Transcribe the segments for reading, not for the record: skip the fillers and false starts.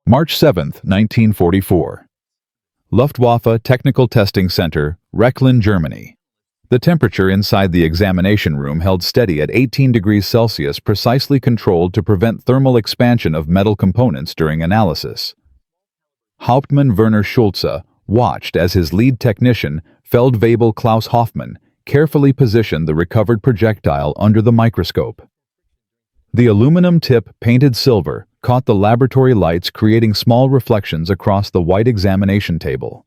March 7, 1944. Luftwaffe Technical Testing Center, Rechlin, Germany. The temperature inside the examination room held steady at 18 degrees Celsius, precisely controlled to prevent thermal expansion of metal components during analysis. Hauptmann Werner Schulze watched as his lead technician, Feldwebel Klaus Hoffmann, carefully positioned the recovered projectile under the microscope. The aluminum tip, painted silver, caught the laboratory lights, creating small reflections across the white examination table.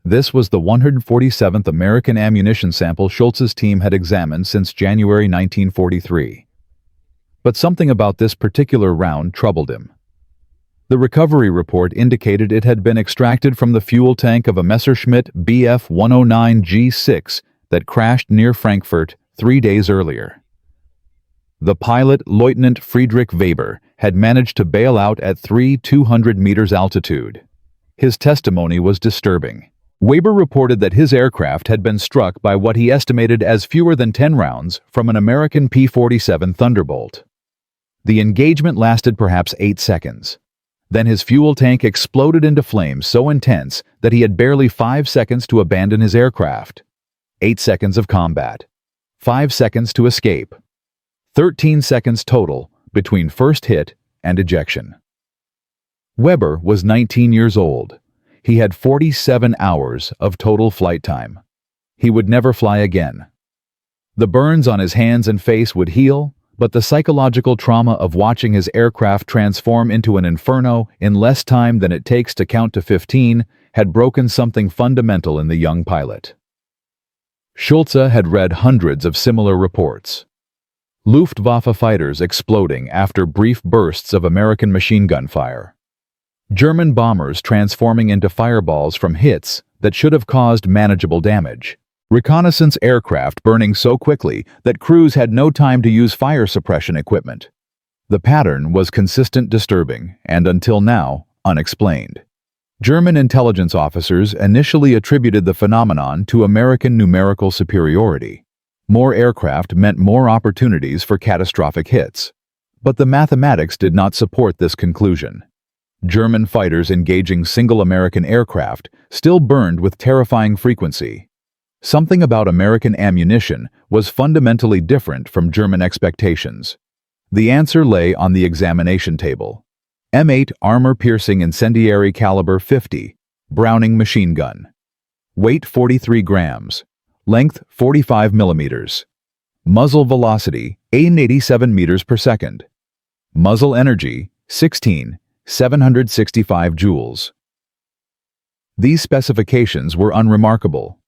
This was the 147th American ammunition sample Schulze's team had examined since January 1943. But something about this particular round troubled him. The recovery report indicated it had been extracted from the fuel tank of a Messerschmitt Bf 109 G6 that crashed near Frankfurt 3 days earlier. The pilot, Lieutenant Friedrich Weber, had managed to bail out at 200 meters altitude. His testimony was disturbing. Weber reported that his aircraft had been struck by what he estimated as fewer than 10 rounds from an American P-47 Thunderbolt. The engagement lasted perhaps 8 seconds. Then his fuel tank exploded into flames so intense that he had barely 5 seconds to abandon his aircraft. 8 seconds of combat. 5 seconds to escape. 13 seconds total between first hit and ejection. Weber was 19 years old. He had 47 hours of total flight time. He would never fly again. The burns on his hands and face would heal, but the psychological trauma of watching his aircraft transform into an inferno in less time than it takes to count to 15 had broken something fundamental in the young pilot. Schulze had read hundreds of similar reports. Luftwaffe fighters exploding after brief bursts of American machine gun fire. German bombers transforming into fireballs from hits that should have caused manageable damage. Reconnaissance aircraft burning so quickly that crews had no time to use fire suppression equipment. The pattern was consistent, disturbing, and until now, unexplained. German intelligence officers initially attributed the phenomenon to American numerical superiority. More aircraft meant more opportunities for catastrophic hits. But the mathematics did not support this conclusion. German fighters engaging single American aircraft still burned with terrifying frequency. Something about American ammunition was fundamentally different from German expectations. The answer lay on the examination table. M8 Armor-Piercing Incendiary caliber 50, Browning machine gun. Weight 43 grams. Length 45 millimeters. Muzzle velocity 87 meters per second. Muzzle energy 765 joules. These specifications were unremarkable.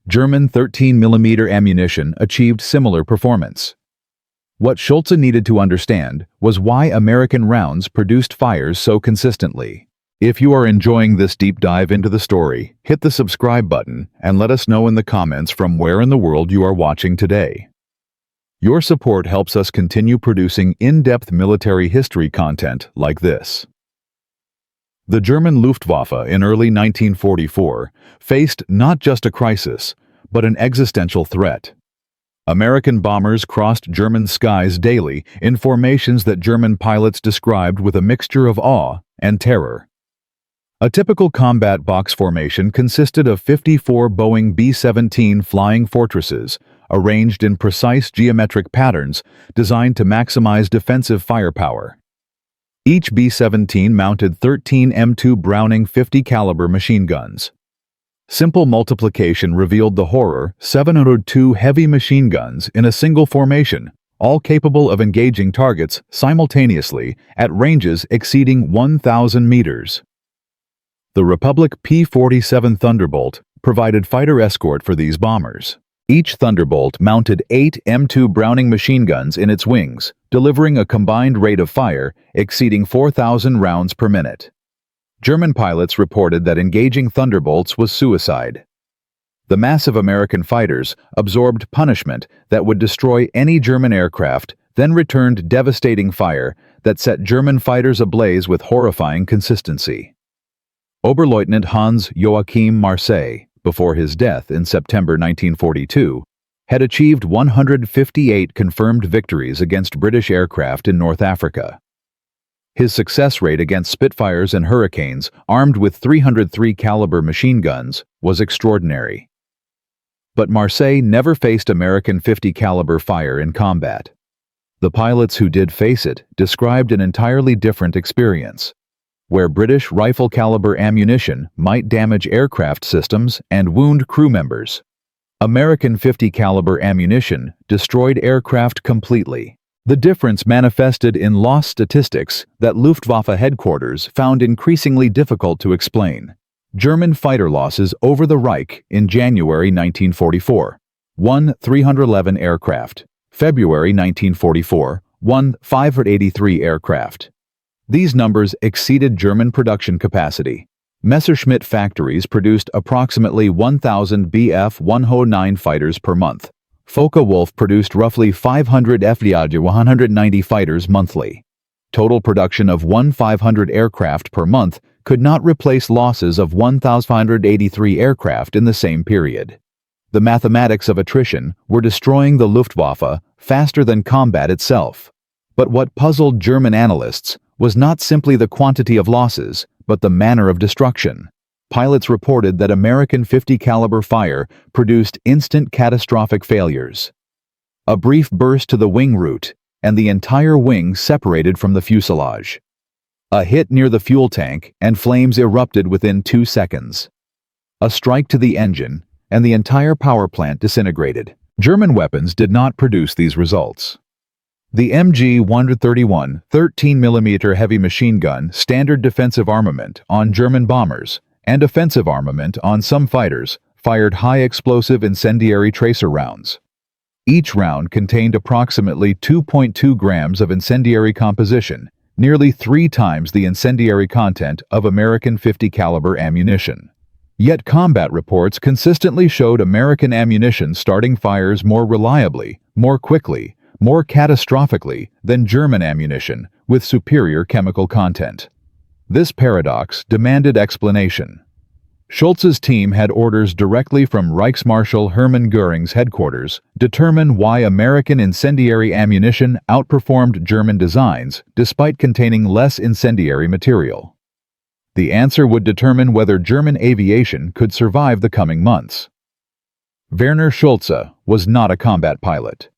German 13mm ammunition achieved similar performance. What Schulze needed to understand was why American rounds produced fires so consistently. If you are enjoying this deep dive into the story, hit the subscribe button and let us know in the comments from where in the world you are watching today. Your support helps us continue producing in-depth military history content like this. The German Luftwaffe in early 1944 faced not just a crisis, but an existential threat. American bombers crossed German skies daily in formations that German pilots described with a mixture of awe and terror. A typical combat box formation consisted of 54 Boeing B-17 Flying Fortresses, arranged in precise geometric patterns designed to maximize defensive firepower. Each B-17 mounted 13 M2 Browning 50 caliber machine guns. Simple multiplication revealed the horror: 702 heavy machine guns in a single formation, all capable of engaging targets simultaneously at ranges exceeding 1,000 meters. The Republic P-47 Thunderbolt provided fighter escort for these bombers. Each Thunderbolt mounted 8 M2 Browning machine guns in its wings, delivering a combined rate of fire exceeding 4,000 rounds per minute. German pilots reported that engaging Thunderbolts was suicide. The massive American fighters absorbed punishment that would destroy any German aircraft, then returned devastating fire that set German fighters ablaze with horrifying consistency. Oberleutnant Hans Joachim Marseille, before his death in September 1942, had achieved 158 confirmed victories against British aircraft in North Africa. His success rate against Spitfires and Hurricanes, armed with 303 caliber machine guns, was extraordinary. But Marseille never faced American 50 caliber fire in combat. The pilots who did face it described an entirely different experience, where British rifle caliber ammunition might damage aircraft systems and wound crew members. American 50 caliber ammunition destroyed aircraft completely. The difference manifested in loss statistics that Luftwaffe headquarters found increasingly difficult to explain. German fighter losses over the Reich in January 1944: 311 aircraft. February 1944: 583 aircraft. These numbers exceeded German production capacity. Messerschmitt factories produced approximately 1,000 Bf-109 fighters per month. Focke-Wulf produced roughly 500 Fdj-190 fighters monthly. Total production of 1,500 aircraft per month could not replace losses of 1,583 aircraft in the same period. The mathematics of attrition were destroying the Luftwaffe faster than combat itself. But what puzzled German analysts was not simply the quantity of losses, but the manner of destruction. Pilots reported that American 50 caliber fire produced instant catastrophic failures. A brief burst to the wing root, and the entire wing separated from the fuselage. A hit near the fuel tank, and flames erupted within 2 seconds. A strike to the engine, and the entire power plant disintegrated. German weapons did not produce these results. The MG-131 13mm heavy machine gun standard defensive armament on German bombers and offensive armament on some fighters fired high-explosive incendiary tracer rounds. Each round contained approximately 2.2 grams of incendiary composition, nearly 3 times the incendiary content of American 50 caliber ammunition. Yet combat reports consistently showed American ammunition starting fires more reliably, more quickly, more catastrophically than German ammunition with superior chemical content. This paradox demanded explanation. Schulze's team had orders directly from Reichsmarschall Hermann Göring's headquarters determine why American incendiary ammunition outperformed German designs despite containing less incendiary material. The answer would determine whether German aviation could survive the coming months. Werner Schulze was not a combat pilot.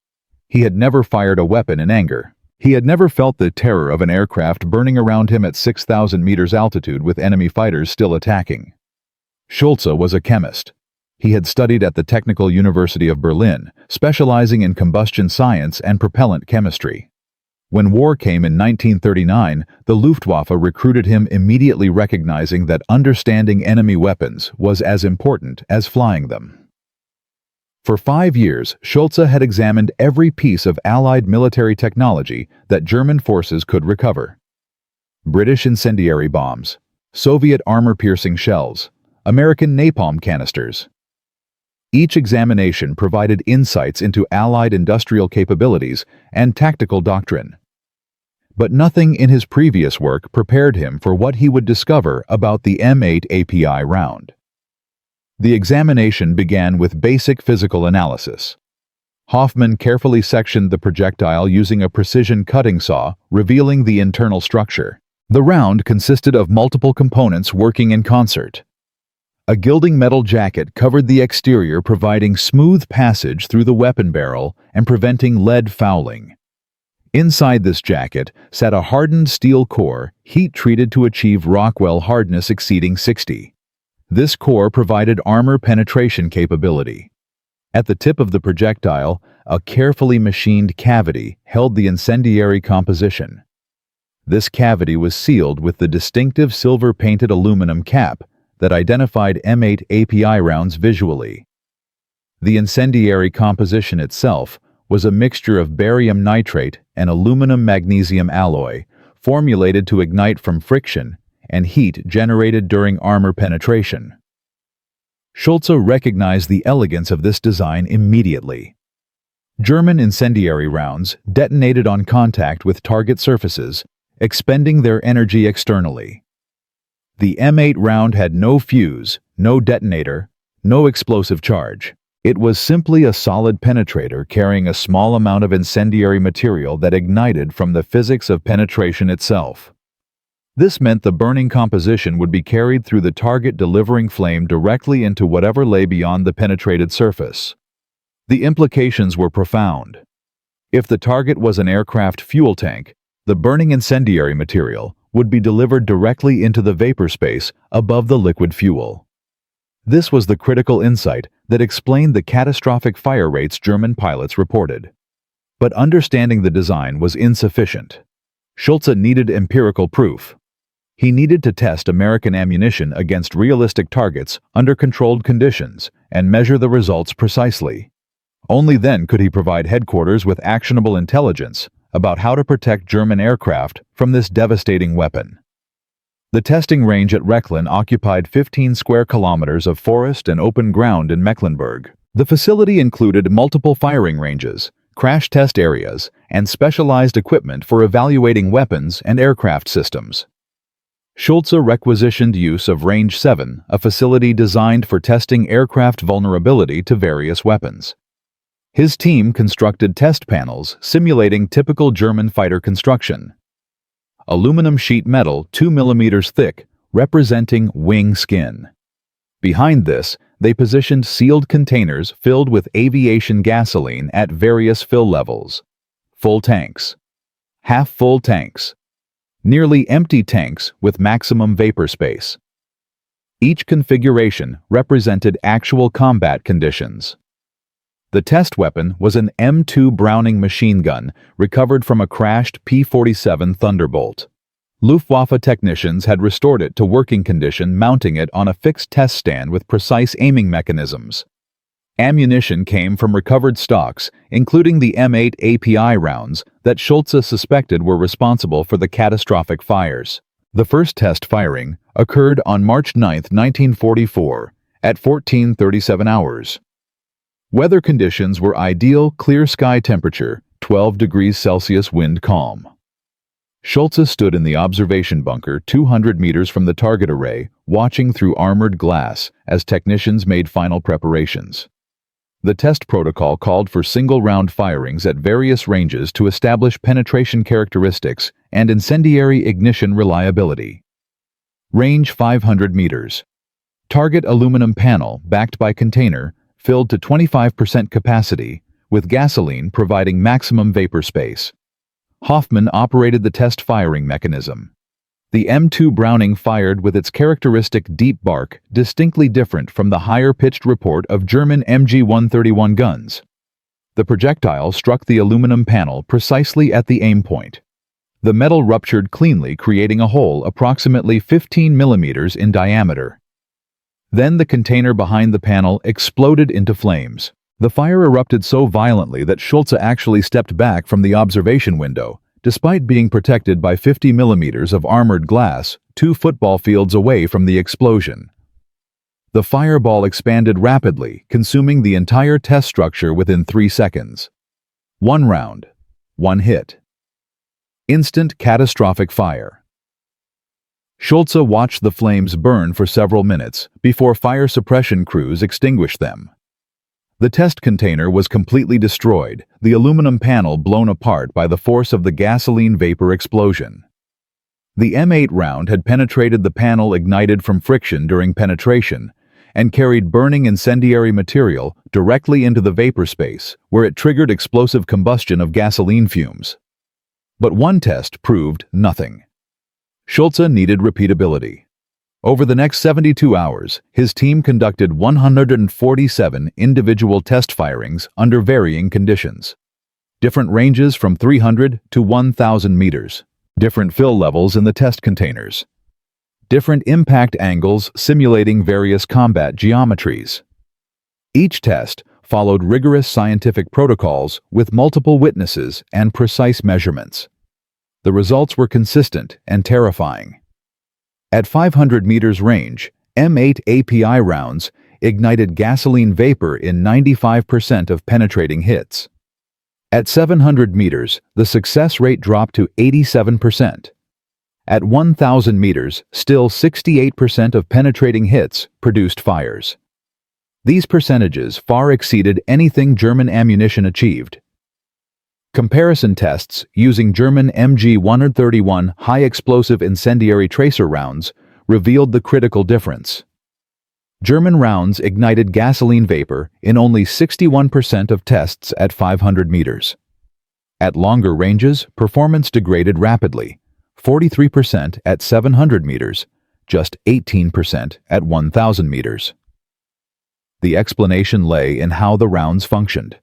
He had never fired a weapon in anger. He had never felt the terror of an aircraft burning around him at 6,000 meters altitude with enemy fighters still attacking. Schulze was a chemist. He had studied at the Technical University of Berlin, specializing in combustion science and propellant chemistry. When war came in 1939, the Luftwaffe recruited him, immediately recognizing that understanding enemy weapons was as important as flying them. For 5 years, Schulze had examined every piece of Allied military technology that German forces could recover. British incendiary bombs, Soviet armor-piercing shells, American napalm canisters. Each examination provided insights into Allied industrial capabilities and tactical doctrine. But nothing in his previous work prepared him for what he would discover about the M8 API round. The examination began with basic physical analysis. Hoffman carefully sectioned the projectile using a precision cutting saw, revealing the internal structure. The round consisted of multiple components working in concert. A gilding metal jacket covered the exterior, providing smooth passage through the weapon barrel and preventing lead fouling. Inside this jacket sat a hardened steel core, heat-treated to achieve Rockwell hardness exceeding 60. This core provided armor penetration capability. At the tip of the projectile, a carefully machined cavity held the incendiary composition. This cavity was sealed with the distinctive silver-painted aluminum cap that identified M8 API rounds visually. The incendiary composition itself was a mixture of barium nitrate and aluminum-magnesium alloy, formulated to ignite from friction and heat generated during armor penetration. Schulze recognized the elegance of this design immediately. German incendiary rounds detonated on contact with target surfaces, expending their energy externally. The M8 round had no fuse, no detonator, no explosive charge. It was simply a solid penetrator carrying a small amount of incendiary material that ignited from the physics of penetration itself. This meant the burning composition would be carried through the target, delivering flame directly into whatever lay beyond the penetrated surface. The implications were profound. If the target was an aircraft fuel tank, the burning incendiary material would be delivered directly into the vapor space above the liquid fuel. This was the critical insight that explained the catastrophic fire rates German pilots reported. But understanding the design was insufficient. Schulze needed empirical proof. He needed to test American ammunition against realistic targets under controlled conditions and measure the results precisely. Only then could he provide headquarters with actionable intelligence about how to protect German aircraft from this devastating weapon. The testing range at Rechlin occupied 15 square kilometers of forest and open ground in Mecklenburg. The facility included multiple firing ranges, crash test areas, and specialized equipment for evaluating weapons and aircraft systems. Schulze requisitioned use of Range 7, a facility designed for testing aircraft vulnerability to various weapons. His team constructed test panels simulating typical German fighter construction. Aluminum sheet metal 2 millimeters thick, representing wing skin. Behind this, they positioned sealed containers filled with aviation gasoline at various fill levels. Full tanks, half-full tanks, nearly empty tanks with maximum vapor space. Each configuration represented actual combat conditions. The test weapon was an M2 Browning machine gun recovered from a crashed P-47 Thunderbolt. Luftwaffe technicians had restored it to working condition, mounting it on a fixed test stand with precise aiming mechanisms. Ammunition came from recovered stocks, including the M8 API rounds that Schulze suspected were responsible for the catastrophic fires. The first test firing occurred on March 9, 1944, at 14:37 hours. Weather conditions were ideal, clear sky temperature, 12 degrees Celsius, wind calm. Schulze stood in the observation bunker 200 meters from the target array, watching through armored glass as technicians made final preparations. The test protocol called for single-round firings at various ranges to establish penetration characteristics and incendiary ignition reliability. Range 500 meters. Target aluminum panel, backed by container, filled to 25% capacity, with gasoline providing maximum vapor space. Hoffman operated the test firing mechanism. The M2 Browning fired with its characteristic deep bark, distinctly different from the higher-pitched report of German MG-131 guns. The projectile struck the aluminum panel precisely at the aim point. The metal ruptured cleanly, creating a hole approximately 15 millimeters in diameter. Then the container behind the panel exploded into flames. The fire erupted so violently that Schulze actually stepped back from the observation window, despite being protected by 50 millimeters of armored glass 2 football fields away from the explosion. The fireball expanded rapidly, consuming the entire test structure within 3 seconds. 1 round, 1 hit. Instant catastrophic fire. Schulze watched the flames burn for several minutes before fire suppression crews extinguished them. The test container was completely destroyed, the aluminum panel blown apart by the force of the gasoline vapor explosion. The M8 round had penetrated the panel ignited from friction during penetration and carried burning incendiary material directly into the vapor space, where it triggered explosive combustion of gasoline fumes. But one test proved nothing. Schulze needed repeatability. Over the next 72 hours, his team conducted 147 individual test firings under varying conditions. Different ranges from 300 to 1,000 meters. Different fill levels in the test containers. Different impact angles simulating various combat geometries. Each test followed rigorous scientific protocols with multiple witnesses and precise measurements. The results were consistent and terrifying. At 500 meters range, M8 API rounds ignited gasoline vapor in 95% of penetrating hits. At 700 meters, the success rate dropped to 87%. At 1,000 meters, still 68% of penetrating hits produced fires. These percentages far exceeded anything German ammunition achieved. Comparison tests using German MG-131 high-explosive incendiary tracer rounds revealed the critical difference. German rounds ignited gasoline vapor in only 61% of tests at 500 meters. At longer ranges, performance degraded rapidly, 43% at 700 meters, just 18% at 1,000 meters. The explanation lay in how the rounds functioned.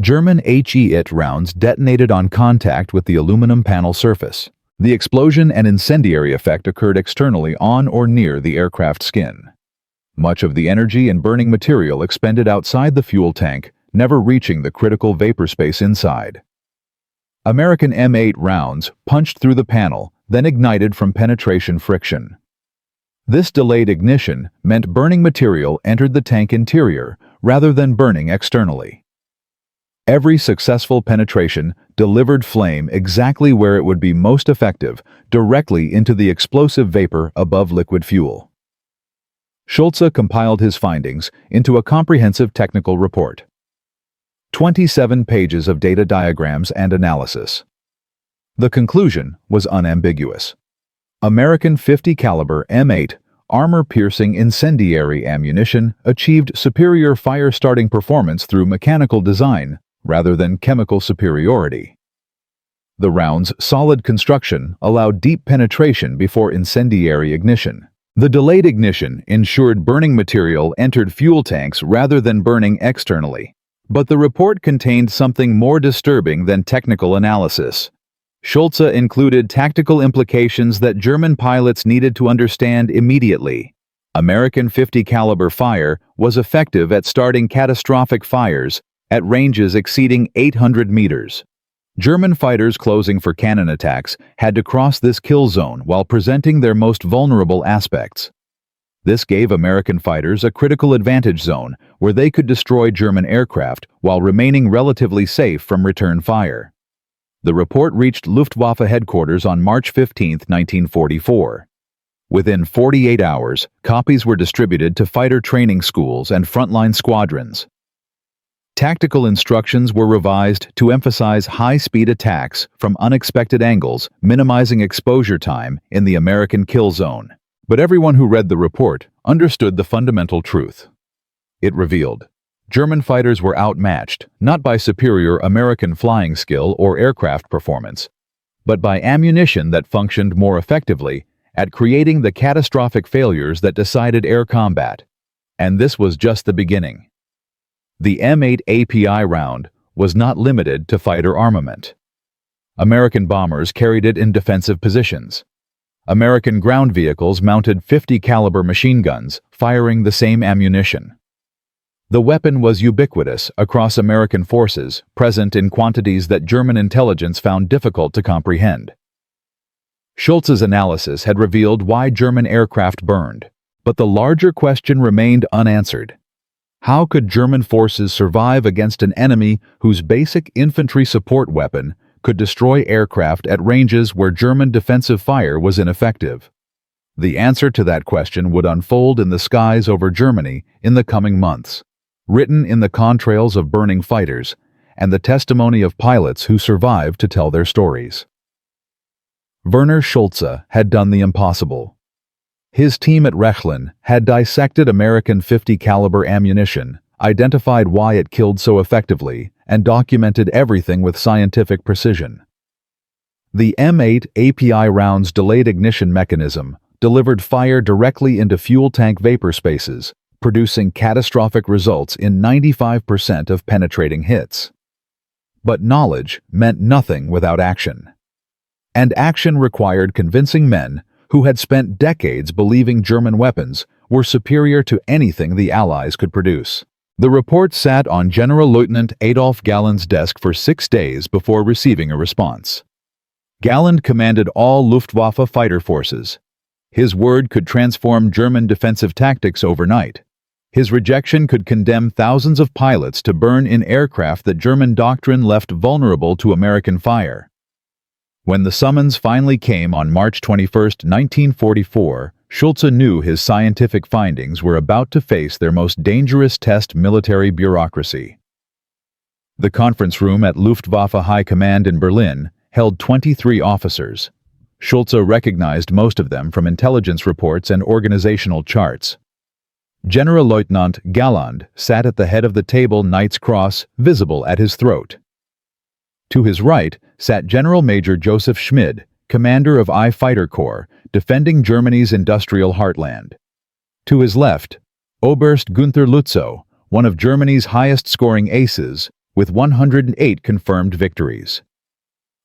German HE-IT rounds detonated on contact with the aluminum panel surface. The explosion and incendiary effect occurred externally on or near the aircraft skin. Much of the energy and burning material expended outside the fuel tank, never reaching the critical vapor space inside. American M8 rounds punched through the panel, then ignited from penetration friction. This delayed ignition meant burning material entered the tank interior rather than burning externally. Every successful penetration delivered flame exactly where it would be most effective, directly into the explosive vapor above liquid fuel. Schulze compiled his findings into a comprehensive technical report. 27 pages of data diagrams and analysis. The conclusion was unambiguous. American .50 caliber M8 Armor-Piercing Incendiary ammunition achieved superior fire-starting performance through mechanical design rather than chemical superiority. The round's solid construction allowed deep penetration before incendiary ignition. The delayed ignition ensured burning material entered fuel tanks rather than burning externally. But the report contained something more disturbing than technical analysis. Schulze included tactical implications that German pilots needed to understand immediately. American .50 caliber fire was effective at starting catastrophic fires at ranges exceeding 800 meters. German fighters closing for cannon attacks had to cross this kill zone while presenting their most vulnerable aspects. This gave American fighters a critical advantage zone where they could destroy German aircraft while remaining relatively safe from return fire. The report reached Luftwaffe headquarters on March 15, 1944. Within 48 hours, copies were distributed to fighter training schools and frontline squadrons. Tactical instructions were revised to emphasize high-speed attacks from unexpected angles, minimizing exposure time in the American kill zone. But everyone who read the report understood the fundamental truth. It revealed German fighters were outmatched not by superior American flying skill or aircraft performance, but by ammunition that functioned more effectively at creating the catastrophic failures that decided air combat. And this was just the beginning. The M8 API round was not limited to fighter armament. American bombers carried it in defensive positions. American ground vehicles mounted .50 caliber machine guns, firing the same ammunition. The weapon was ubiquitous across American forces, present in quantities that German intelligence found difficult to comprehend. Schulze's analysis had revealed why German aircraft burned, but the larger question remained unanswered. How could German forces survive against an enemy whose basic infantry support weapon could destroy aircraft at ranges where German defensive fire was ineffective? The answer to that question would unfold in the skies over Germany in the coming months, written in the contrails of burning fighters and the testimony of pilots who survived to tell their stories. Werner Schulze had done the impossible. His team at Rechlin had dissected American .50 caliber ammunition, identified why it killed so effectively, and documented everything with scientific precision. The M8 API round's delayed ignition mechanism delivered fire directly into fuel tank vapor spaces, producing catastrophic results in 95% of penetrating hits. But knowledge meant nothing without action. And action required convincing men who had spent decades believing German weapons were superior to anything the Allies could produce. The report sat on General Lieutenant Adolf Galland's desk for 6 days before receiving a response. Galland commanded all Luftwaffe fighter forces. His word could transform German defensive tactics overnight. His rejection could condemn thousands of pilots to burn in aircraft that German doctrine left vulnerable to American fire. When the summons finally came on March 21, 1944, Schulze knew his scientific findings were about to face their most dangerous test: military bureaucracy. The conference room at Luftwaffe High Command in Berlin held 23 officers. Schulze recognized most of them from intelligence reports and organizational charts. Generalleutnant Galland sat at the head of the table, Knight's Cross visible at his throat. To his right sat General Major Joseph Schmid, commander of I Fighter Corps, defending Germany's industrial heartland. To his left, Oberst Günther Lützow, one of Germany's highest-scoring aces, with 108 confirmed victories.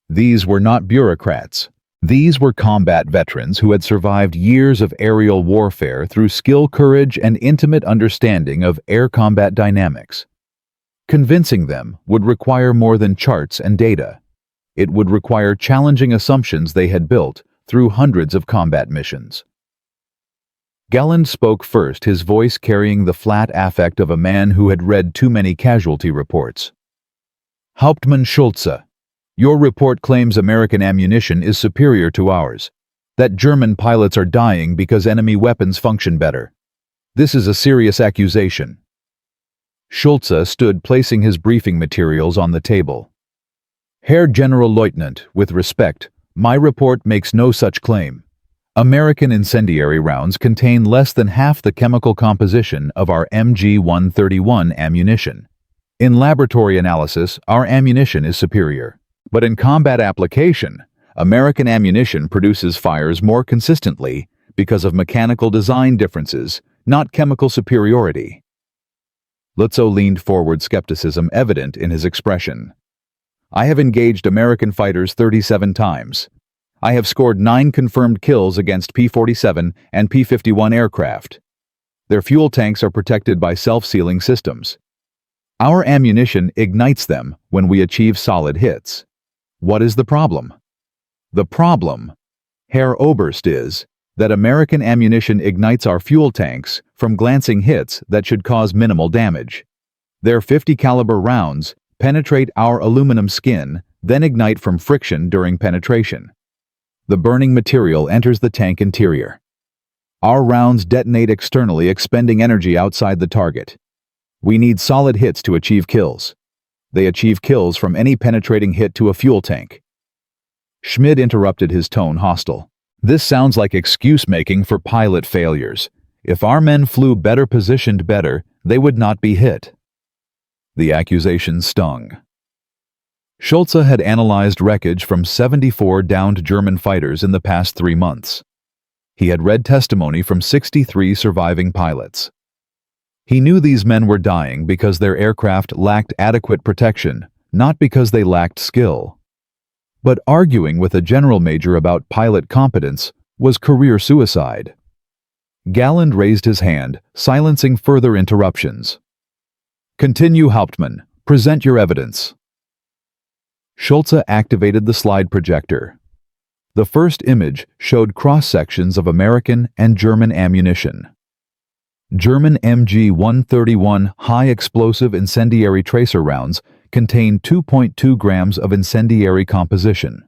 These were not bureaucrats. These were combat veterans who had survived years of aerial warfare through skill, courage, and intimate understanding of air combat dynamics. Convincing them would require more than charts and data. It would require challenging assumptions they had built through hundreds of combat missions. Galland spoke first, his voice carrying the flat affect of a man who had read too many casualty reports. Hauptmann Schulze, your report claims American ammunition is superior to ours, that German pilots are dying because enemy weapons function better. This is a serious accusation. Schulze stood, placing his briefing materials on the table. Herr Generalleutnant, with respect, my report makes no such claim. American incendiary rounds contain less than half the chemical composition of our MG-131 ammunition. In laboratory analysis, our ammunition is superior. But in combat application, American ammunition produces fires more consistently because of mechanical design differences, not chemical superiority. Lützow leaned forward, skepticism evident in his expression. I have engaged American fighters 37 times. I have scored 9 confirmed kills against P-47 and P-51 aircraft. Their fuel tanks are protected by self-sealing systems. Our ammunition ignites them when we achieve solid hits. What is the problem? The problem, Herr Oberst, is that American ammunition ignites our fuel tanks from glancing hits that should cause minimal damage. Their .50 caliber rounds penetrate our aluminum skin, then ignite from friction during penetration. The burning material enters the tank interior. Our rounds detonate externally, expending energy outside the target. We need solid hits to achieve kills. They achieve kills from any penetrating hit to a fuel tank. Schmid interrupted, his tone hostile. This sounds like excuse-making for pilot failures. If our men flew better positioned better, they would not be hit. The accusation stung. Schulze had analyzed wreckage from 74 downed German fighters in the past 3 months. He had read testimony from 63 surviving pilots. He knew these men were dying because their aircraft lacked adequate protection, not because they lacked skill. But arguing with a general major about pilot competence was career suicide. Galland raised his hand, silencing further interruptions. Continue, Hauptmann. Present your evidence. Schulze activated the slide projector. The first image showed cross-sections of American and German ammunition. German MG-131 high-explosive incendiary tracer rounds contain 2.2 grams of incendiary composition.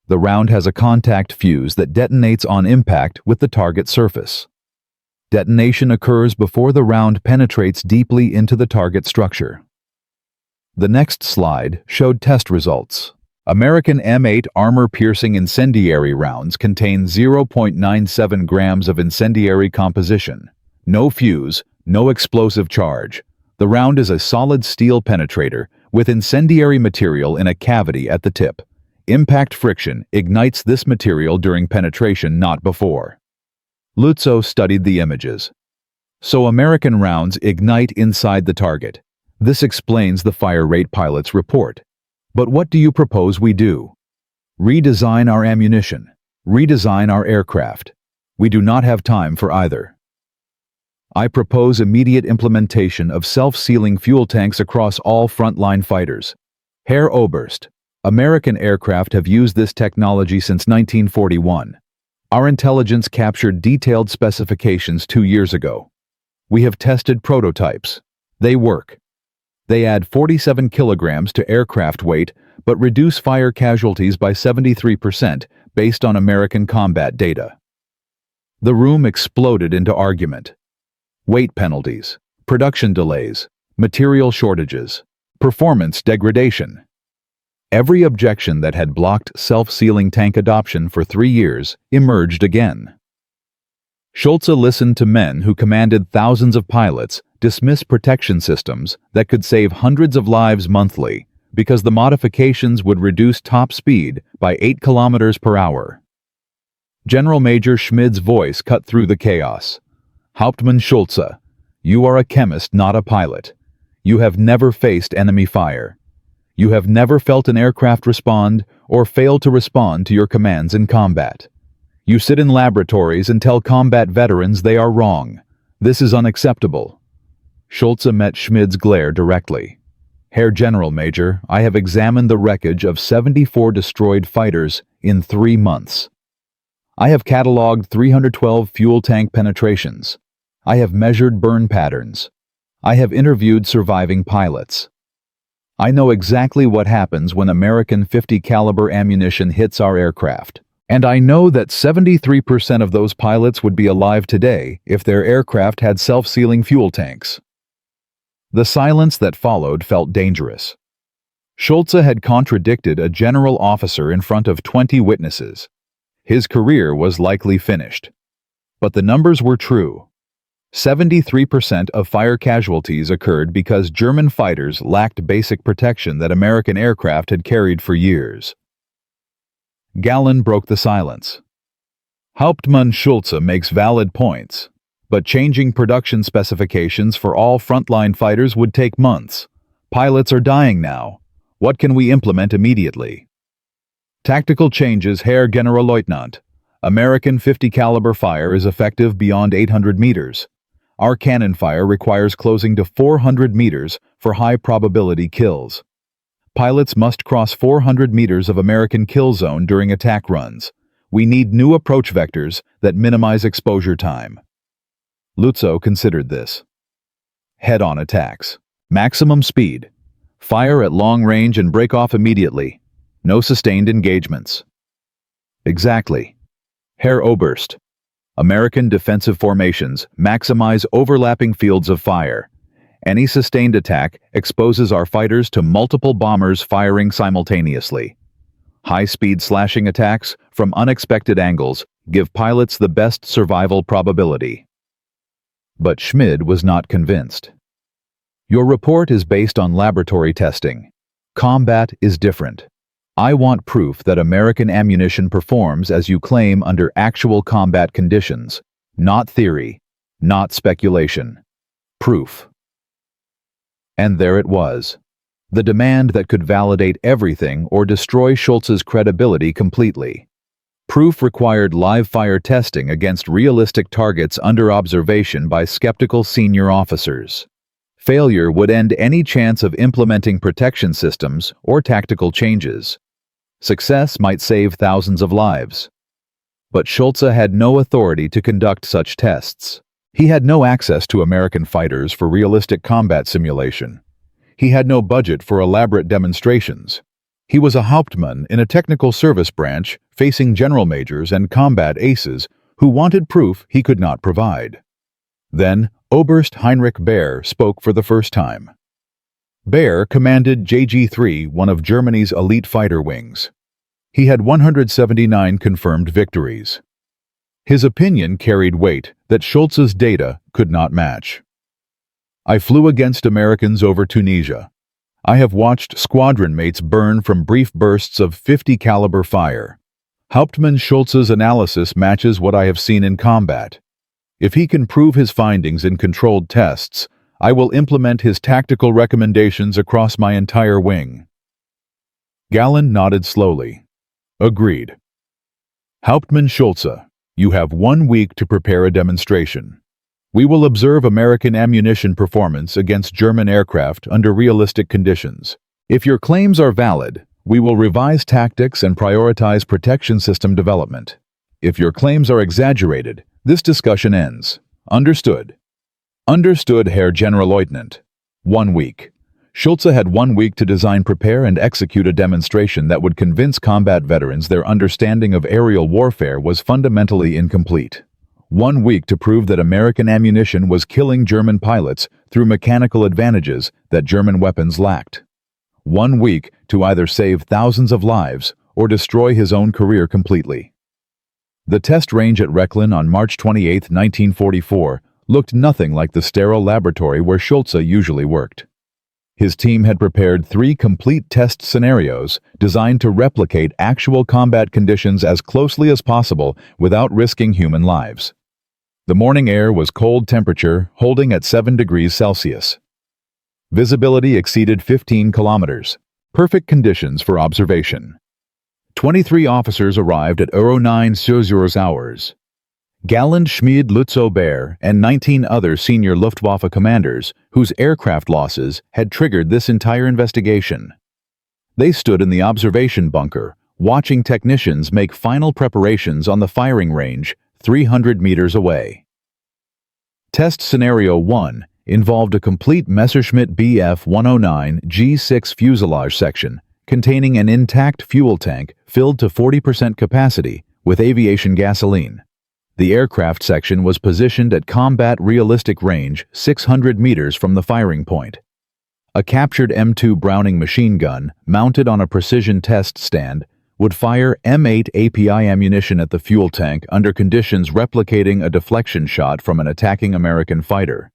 The round has a contact fuse that detonates on impact with the target surface. Detonation occurs before the round penetrates deeply into the target structure. The next slide showed test results. American M8 Armor-Piercing Incendiary rounds contain 0.97 grams of incendiary composition. No fuse, no explosive charge. The round is a solid steel penetrator with incendiary material in a cavity at the tip. Impact friction ignites this material during penetration, not before. Lützow studied the images. So American rounds ignite inside the target. This explains the fire rate pilots report. But what do you propose we do? Redesign our ammunition. Redesign our aircraft. We do not have time for either. I propose immediate implementation of self-sealing fuel tanks across all frontline fighters. Herr Oberst, American aircraft have used this technology since 1941. Our intelligence captured detailed specifications 2 years ago. We have tested prototypes. They work. They add 47 kilograms to aircraft weight, but reduce fire casualties by 73% based on American combat data. The room exploded into argument. Weight penalties, production delays, material shortages. Performance degradation. Every objection that had blocked self-sealing tank adoption for 3 years emerged again. Schulze listened to men who commanded thousands of pilots dismiss protection systems that could save hundreds of lives monthly because the modifications would reduce top speed by 8 kilometers per hour. General Major Schmid's voice cut through the chaos. Hauptmann Schulze, you are a chemist, not a pilot. You have never faced enemy fire. You have never felt an aircraft respond or fail to respond to your commands in combat. You sit in laboratories and tell combat veterans they are wrong. This is unacceptable. Schulze met Schmid's glare directly. Herr General Major, I have examined the wreckage of 74 destroyed fighters in 3 months. I have catalogued 312 fuel tank penetrations. I have measured burn patterns. I have interviewed surviving pilots. I know exactly what happens when American .50 caliber ammunition hits our aircraft. And I know that 73% of those pilots would be alive today if their aircraft had self-sealing fuel tanks. The silence that followed felt dangerous. Schulze had contradicted a general officer in front of 20 witnesses. His career was likely finished. But the numbers were true. 73% of fire casualties occurred because German fighters lacked basic protection that American aircraft had carried for years. Gallen broke the silence. Hauptmann Schulze makes valid points, but changing production specifications for all frontline fighters would take months. Pilots are dying now. What can we implement immediately? Tactical changes, Herr Generalleutnant. American .50 caliber fire is effective beyond 800 meters. Our cannon fire requires closing to 400 meters for high-probability kills. Pilots must cross 400 meters of American kill zone during attack runs. We need new approach vectors that minimize exposure time. Lutzow considered this. Head-on attacks. Maximum speed. Fire at long range and break off immediately. No sustained engagements. Exactly. Herr Oberst. American defensive formations maximize overlapping fields of fire. Any sustained attack exposes our fighters to multiple bombers firing simultaneously. High-speed slashing attacks from unexpected angles give pilots the best survival probability. But Schmid was not convinced. Your report is based on laboratory testing. Combat is different. I want proof that American ammunition performs as you claim under actual combat conditions, not theory, not speculation. Proof. And there it was. The demand that could validate everything or destroy Schulze's credibility completely. Proof required live-fire testing against realistic targets under observation by skeptical senior officers. Failure would end any chance of implementing protection systems or tactical changes. Success might save thousands of lives. But Schulze had no authority to conduct such tests. He had no access to American fighters for realistic combat simulation. He had no budget for elaborate demonstrations. He was a Hauptmann in a technical service branch facing general majors and combat aces who wanted proof he could not provide. Then, Oberst Heinrich Baer spoke for the first time. Baer commanded JG-3, one of Germany's elite fighter wings. He had 179 confirmed victories. His opinion carried weight that Schulze's data could not match. I flew against Americans over Tunisia. I have watched squadron mates burn from brief bursts of .50 caliber fire. Hauptmann Schulze's analysis matches what I have seen in combat. If he can prove his findings in controlled tests, I will implement his tactical recommendations across my entire wing. Gallen nodded slowly. Agreed. Hauptmann Schulze, you have 1 week to prepare a demonstration. We will observe American ammunition performance against German aircraft under realistic conditions. If your claims are valid, we will revise tactics and prioritize protection system development. If your claims are exaggerated, this discussion ends. Understood. Understood, Herr Generalleutnant. 1 week. Schulze had 1 week to design, prepare, and execute a demonstration that would convince combat veterans their understanding of aerial warfare was fundamentally incomplete. 1 week to prove that American ammunition was killing German pilots through mechanical advantages that German weapons lacked. 1 week to either save thousands of lives or destroy his own career completely. The test range at Rechlin on March 28, 1944, looked nothing like the sterile laboratory where Schulze usually worked. His team had prepared 3 complete test scenarios designed to replicate actual combat conditions as closely as possible without risking human lives. The morning air was cold temperature, holding at 7 degrees Celsius. Visibility exceeded 15 kilometers. Perfect conditions for observation. 23 officers arrived at 09:00 hours. Galland Schmied Lutzow-Baer and 19 other senior Luftwaffe commanders, whose aircraft losses had triggered this entire investigation. They stood in the observation bunker, watching technicians make final preparations on the firing range 300 meters away. Test Scenario 1 involved a complete Messerschmitt Bf 109 G6 fuselage section containing an intact fuel tank filled to 40% capacity with aviation gasoline. The aircraft section was positioned at combat realistic range 600 meters from the firing point. A captured M2 Browning machine gun, mounted on a precision test stand, would fire M8 API ammunition at the fuel tank under conditions replicating a deflection shot from an attacking American fighter.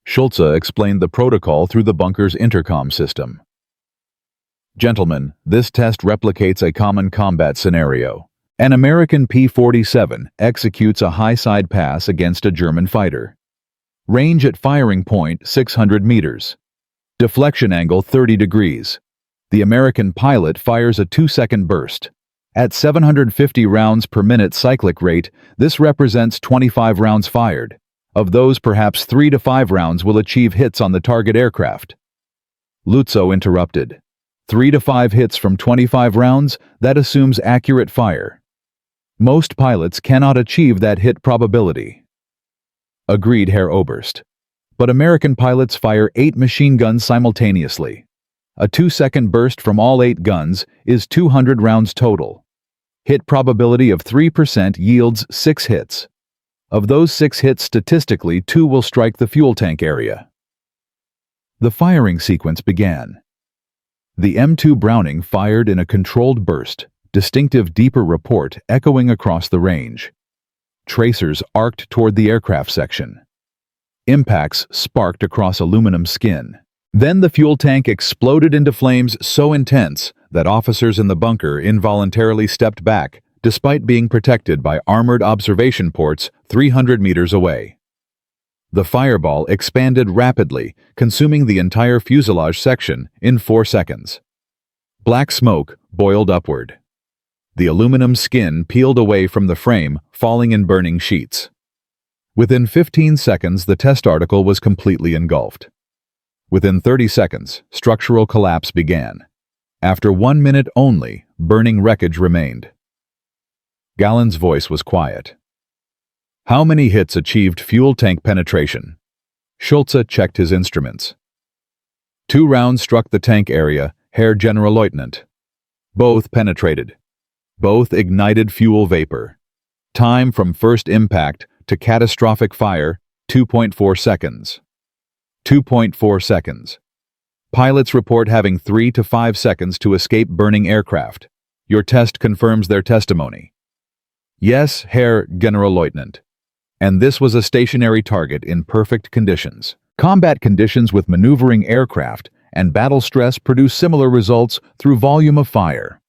Schulze explained the protocol through the bunker's intercom system. "Gentlemen, this test replicates a common combat scenario. An American P-47 executes a high-side pass against a German fighter. Range at firing point 600 meters. Deflection angle 30 degrees. The American pilot fires a 2-second burst. At 750 rounds per minute cyclic rate, this represents 25 rounds fired. Of those, perhaps 3 to 5 rounds will achieve hits on the target aircraft." Lutzow interrupted. 3 to 5 hits from 25 rounds, that assumes accurate fire. Most pilots cannot achieve that hit probability. Agreed, Herr Oberst. But American pilots fire 8 machine guns simultaneously. A 2-second burst from all 8 guns is 200 rounds total. Hit probability of 3% yields 6 hits. Of those 6 hits, statistically, 2 will strike the fuel tank area. The firing sequence began. The M2 Browning fired in a controlled burst, distinctive deeper report echoing across the range. Tracers arced toward the aircraft section. Impacts sparked across aluminum skin. Then the fuel tank exploded into flames so intense that officers in the bunker involuntarily stepped back, despite being protected by armored observation ports 300 meters away. The fireball expanded rapidly, consuming the entire fuselage section in 4 seconds. Black smoke boiled upward. The aluminum skin peeled away from the frame, falling in burning sheets. Within 15 seconds, the test article was completely engulfed. Within 30 seconds, structural collapse began. After 1 minute only, burning wreckage remained. Galland's voice was quiet. "How many hits achieved fuel tank penetration?" Schulze checked his instruments. 2 rounds struck the tank area, Herr Generalleutnant. Both penetrated. Both ignited fuel vapor. Time from first impact to catastrophic fire, 2.4 seconds. 2.4 seconds. Pilots report having 3 to 5 seconds to escape burning aircraft. Your test confirms their testimony. Yes, Herr Generalleutnant. And this was a stationary target in perfect conditions. Combat conditions with maneuvering aircraft and battle stress produce similar results through volume of fire.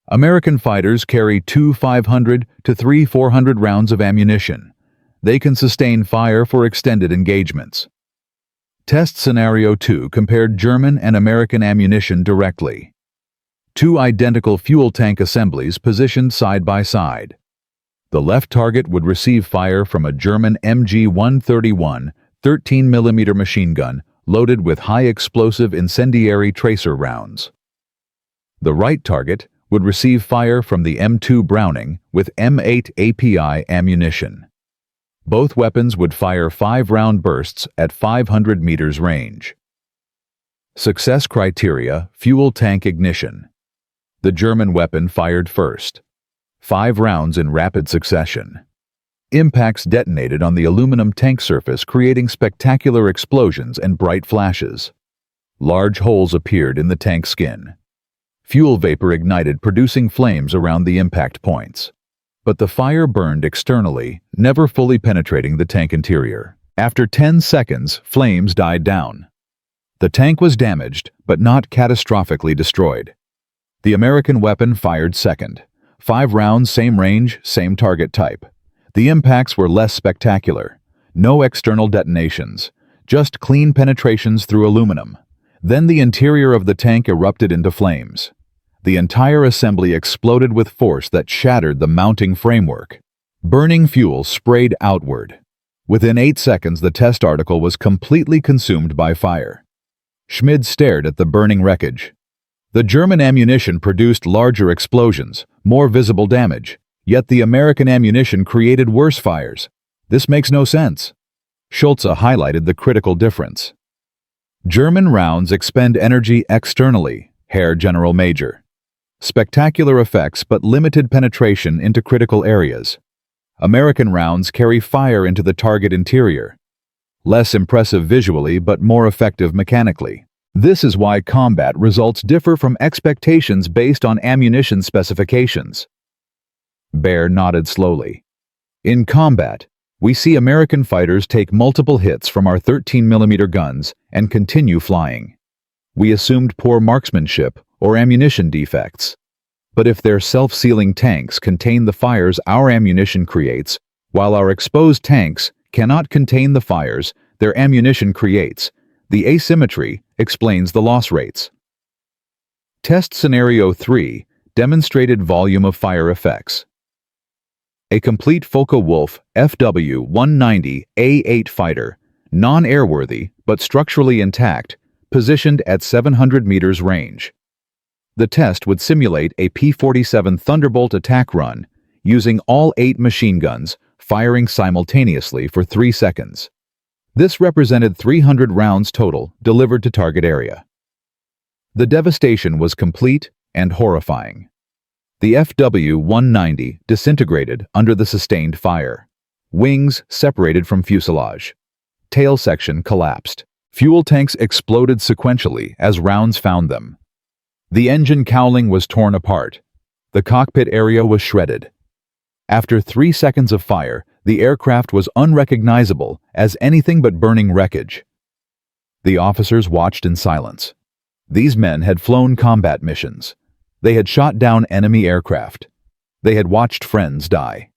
American fighters carry 2 500 to 3 400 rounds of ammunition. They can sustain fire for extended engagements. Test Scenario 2 compared German and American ammunition directly. 2 identical fuel tank assemblies positioned side by side. The left target would receive fire from a German MG-131 13mm machine gun loaded with high-explosive incendiary tracer rounds. The right target would receive fire from the M2 Browning with M8 API ammunition. Both weapons would fire 5-round bursts at 500 meters range. Success criteria: fuel tank ignition. The German weapon fired first. 5 rounds in rapid succession. Impacts detonated on the aluminum tank surface, creating spectacular explosions and bright flashes. Large holes appeared in the tank's skin. Fuel vapor ignited, producing flames around the impact points. But the fire burned externally, never fully penetrating the tank interior. After 10 seconds, flames died down. The tank was damaged, but not catastrophically destroyed. The American weapon fired second. 5 rounds, same range, same target type. The impacts were less spectacular. No external detonations, just clean penetrations through aluminum. Then the interior of the tank erupted into flames. The entire assembly exploded with force that shattered the mounting framework. Burning fuel sprayed outward. Within 8 seconds, the test article was completely consumed by fire. Schmid stared at the burning wreckage. The German ammunition produced larger explosions, more visible damage, yet the American ammunition created worse fires. This makes no sense. Schulze highlighted the critical difference. German rounds expend energy externally, Herr General Major. Spectacular effects but limited penetration into critical areas. American rounds carry fire into the target interior. Less impressive visually but more effective mechanically. This is why combat results differ from expectations based on ammunition specifications. Baer nodded slowly. In combat, we see American fighters take multiple hits from our 13mm guns and continue flying. We assumed poor marksmanship or ammunition defects. But if their self-sealing tanks contain the fires our ammunition creates, while our exposed tanks cannot contain the fires their ammunition creates, the asymmetry explains the loss rates. Test Scenario 3 demonstrated volume of fire effects. A complete Focke-Wulf FW-190A8 fighter, non-airworthy but structurally intact, positioned at 700 meters range. The test would simulate a P-47 Thunderbolt attack run, using all 8 machine guns firing simultaneously for 3 seconds. This represented 300 rounds total delivered to target area. The devastation was complete and horrifying. The FW-190 disintegrated under the sustained fire. Wings separated from fuselage. Tail section collapsed. Fuel tanks exploded sequentially as rounds found them. The engine cowling was torn apart. The cockpit area was shredded. After 3 seconds of fire, the aircraft was unrecognizable as anything but burning wreckage. The officers watched in silence. These men had flown combat missions. They had shot down enemy aircraft. They had watched friends die.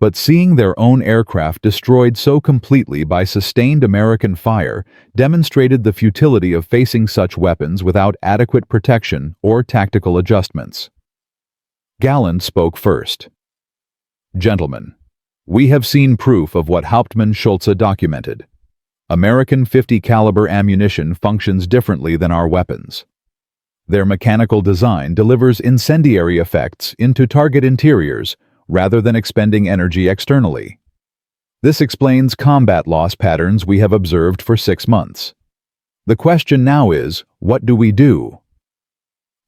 But seeing their own aircraft destroyed so completely by sustained American fire demonstrated the futility of facing such weapons without adequate protection or tactical adjustments. Galland spoke first. Gentlemen, we have seen proof of what Hauptmann Schulze documented. American .50 caliber ammunition functions differently than our weapons. Their mechanical design delivers incendiary effects into target interiors rather than expending energy externally. This explains combat loss patterns we have observed for 6 months. The question now is, what do we do?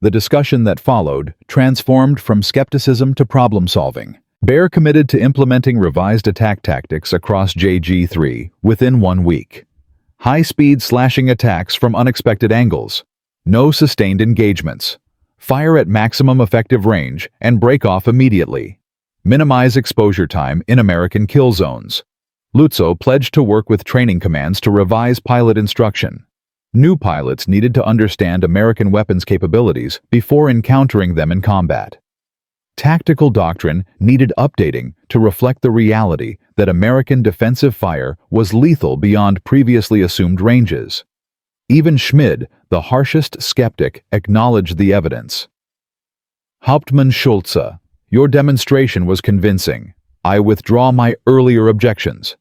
The discussion that followed transformed from skepticism to problem-solving. Baer committed to implementing revised attack tactics across JG3 within 1 week. High-speed slashing attacks from unexpected angles. No sustained engagements. Fire at maximum effective range and break off immediately. Minimize exposure time in American kill zones. Lutzow pledged to work with training commands to revise pilot instruction. New pilots needed to understand American weapons capabilities before encountering them in combat. Tactical doctrine needed updating to reflect the reality that American defensive fire was lethal beyond previously assumed ranges. Even Schmid, the harshest skeptic, acknowledged the evidence. Hauptmann Schulze, your demonstration was convincing. I withdraw my earlier objections.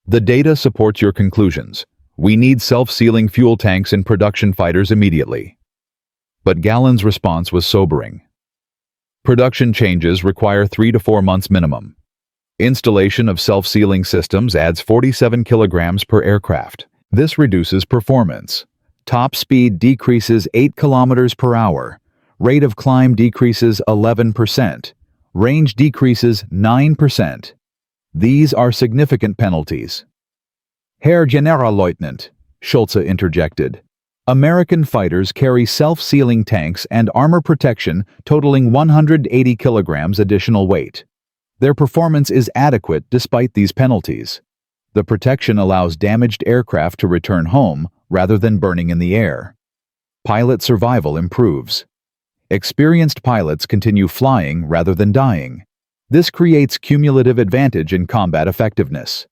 The data supports your conclusions. We need self-sealing fuel tanks in production fighters immediately. But Galland's response was sobering. Production changes require 3 to 4 months minimum. Installation of self-sealing systems adds 47 kilograms per aircraft. This reduces performance. Top speed decreases 8 kilometers per hour. Rate of climb decreases 11%. Range decreases 9%. These are significant penalties. Herr Generalleutnant, Schulze interjected. American fighters carry self-sealing tanks and armor protection totaling 180 kilograms additional weight. Their performance is adequate despite these penalties. The protection allows damaged aircraft to return home rather than burning in the air. Pilot survival improves. Experienced pilots continue flying rather than dying. This creates cumulative advantage in combat effectiveness.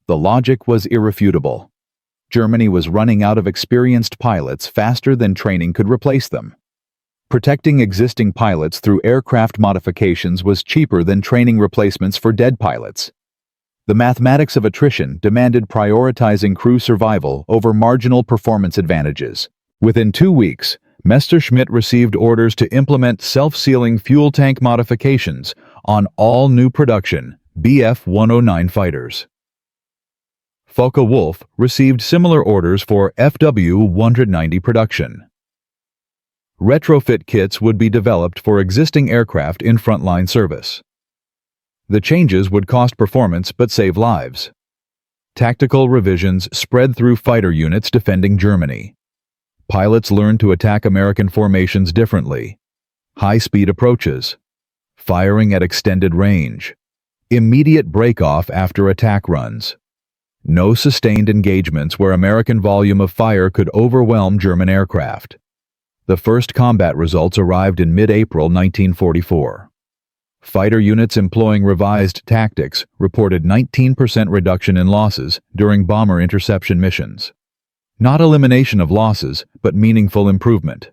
The logic was irrefutable. Germany was running out of experienced pilots faster than training could replace them. Protecting existing pilots through aircraft modifications was cheaper than training replacements for dead pilots. The mathematics of attrition demanded prioritizing crew survival over marginal performance advantages. Within 2 weeks, Messerschmitt received orders to implement self-sealing fuel tank modifications on all new production Bf-109 fighters. Focke-Wulf received similar orders for FW-190 production. Retrofit kits would be developed for existing aircraft in frontline service. The changes would cost performance but save lives. Tactical revisions spread through fighter units defending Germany. Pilots learned to attack American formations differently. High-speed approaches. Firing at extended range. Immediate break-off after attack runs. No sustained engagements where American volume of fire could overwhelm German aircraft. The first combat results arrived in mid-April 1944. Fighter units employing revised tactics reported 19% reduction in losses during bomber interception missions. Not elimination of losses, but meaningful improvement.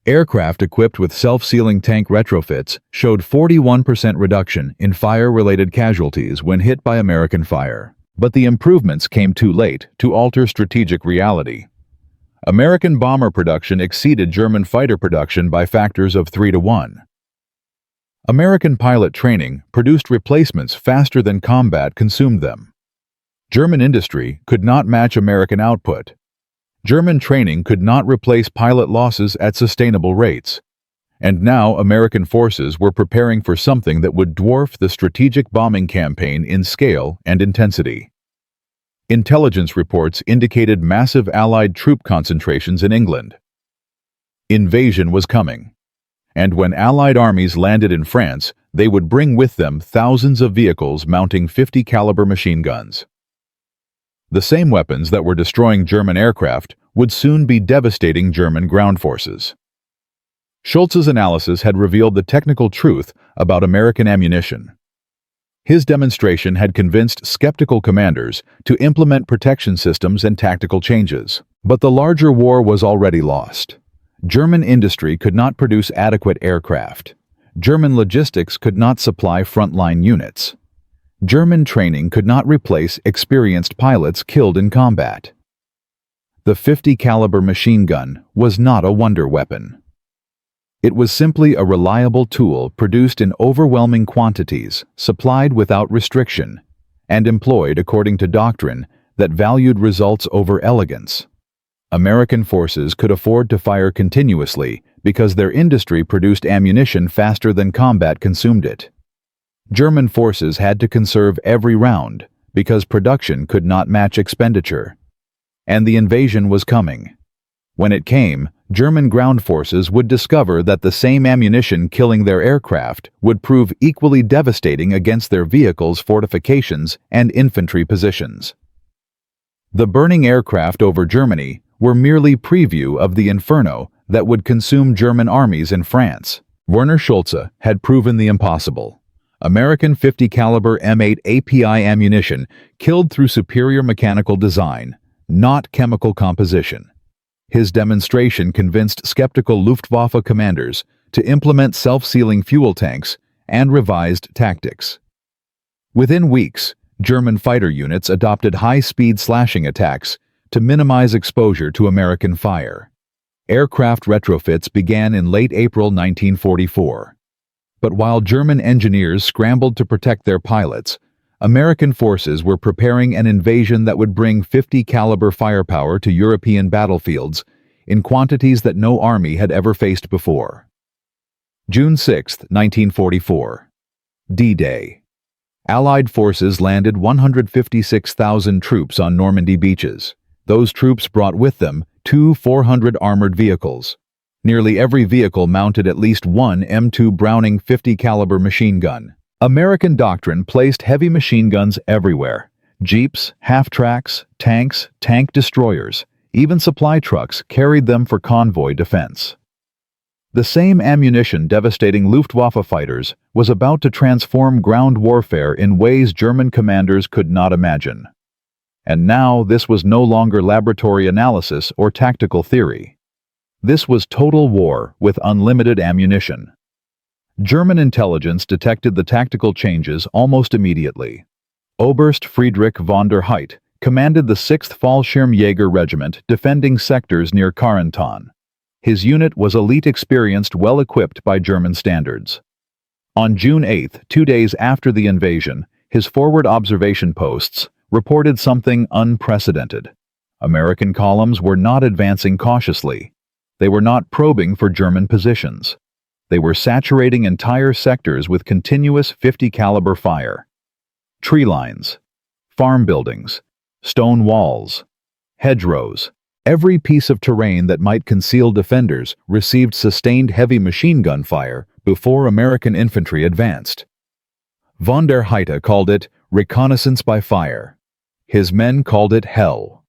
Aircraft equipped with self-sealing tank retrofits showed 41% reduction in fire-related casualties when hit by American fire. But the improvements came too late to alter strategic reality. American bomber production exceeded German fighter production by factors of 3 to 1. American pilot training produced replacements faster than combat consumed them. German industry could not match American output. German training could not replace pilot losses at sustainable rates. And now American forces were preparing for something that would dwarf the strategic bombing campaign in scale and intensity. Intelligence reports indicated massive Allied troop concentrations in England. Invasion was coming. And when Allied armies landed in France, they would bring with them thousands of vehicles mounting 50 caliber machine guns. The same weapons that were destroying German aircraft would soon be devastating German ground forces. Schulze's analysis had revealed the technical truth about American ammunition. His demonstration had convinced skeptical commanders to implement protection systems and tactical changes. But the larger war was already lost. German industry could not produce adequate aircraft. German logistics could not supply frontline units. German training could not replace experienced pilots killed in combat. The 50 caliber machine gun was not a wonder weapon. It was simply a reliable tool produced in overwhelming quantities, supplied without restriction, and employed according to doctrine that valued results over elegance. American forces could afford to fire continuously because their industry produced ammunition faster than combat consumed it. German forces had to conserve every round because production could not match expenditure. And the invasion was coming. When it came, German ground forces would discover that the same ammunition killing their aircraft would prove equally devastating against their vehicles' fortifications and infantry positions. The burning aircraft over Germany were merely preview of the inferno that would consume German armies in France. Werner Schulze had proven the impossible. American 50 caliber M8 API ammunition killed through superior mechanical design, not chemical composition. His demonstration convinced skeptical Luftwaffe commanders to implement self-sealing fuel tanks and revised tactics. Within weeks, German fighter units adopted high-speed slashing attacks to minimize exposure to American fire. Aircraft retrofits began in late April 1944. But while German engineers scrambled to protect their pilots, American forces were preparing an invasion that would bring 50 caliber firepower to European battlefields in quantities that no army had ever faced before. June 6, 1944. D-Day. Allied forces landed 156,000 troops on Normandy beaches. Those troops brought with them two 400 armored vehicles. Nearly every vehicle mounted at least one M2 Browning 50 caliber machine gun. American doctrine placed heavy machine guns everywhere. Jeeps, half-tracks, tanks, tank destroyers, even supply trucks carried them for convoy defense. The same ammunition devastating Luftwaffe fighters was about to transform ground warfare in ways German commanders could not imagine. And now this was no longer laboratory analysis or tactical theory. This was total war with unlimited ammunition. German intelligence detected the tactical changes almost immediately. Oberst Friedrich von der Heydt commanded the 6th Fallschirmjäger Regiment defending sectors near Carentan. His unit was elite, experienced, well-equipped by German standards. On June 8, 2 days after the invasion, his forward observation posts reported something unprecedented. American columns were not advancing cautiously. They were not probing for German positions. They were saturating entire sectors with continuous 50 caliber fire. Tree lines, farm buildings, stone walls, hedgerows. Every piece of terrain that might conceal defenders received sustained heavy machine gun fire before American infantry advanced. Von der Heydt called it reconnaissance by fire. His men called it hell.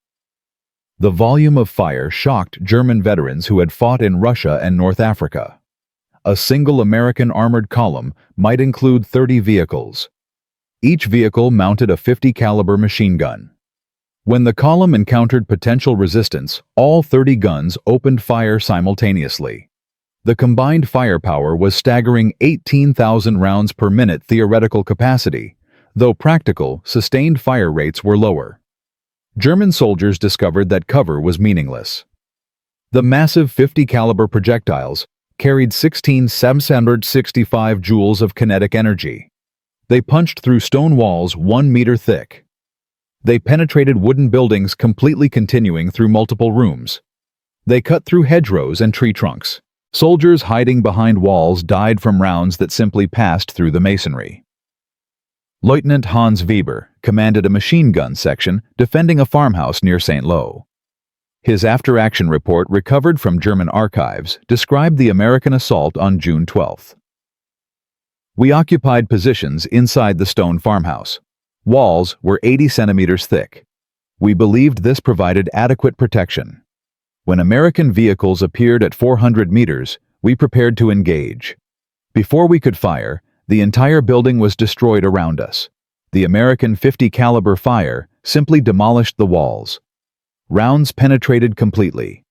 The volume of fire shocked German veterans who had fought in Russia and North Africa. A single American armored column might include 30 vehicles. Each vehicle mounted a 50 caliber machine gun. When the column encountered potential resistance, all 30 guns opened fire simultaneously. The combined firepower was staggering 18,000 rounds per minute theoretical capacity, though practical, sustained fire rates were lower. German soldiers discovered that cover was meaningless. The massive 50 caliber projectiles carried 16,765 joules of kinetic energy. They punched through stone walls 1 meter thick. They penetrated wooden buildings, completely continuing through multiple rooms. They cut through hedgerows and tree trunks. Soldiers hiding behind walls died from rounds that simply passed through the masonry. Lieutenant Hans Weber commanded a machine gun section defending a farmhouse near St. Lo. His after-action report, recovered from German archives, described the American assault on June 12. We occupied positions inside the stone farmhouse. Walls were 80 centimeters thick. We believed this provided adequate protection. When American vehicles appeared at 400 meters, we prepared to engage. Before we could fire, the entire building was destroyed around us. The American 50 caliber fire simply demolished the walls. Rounds penetrated completely.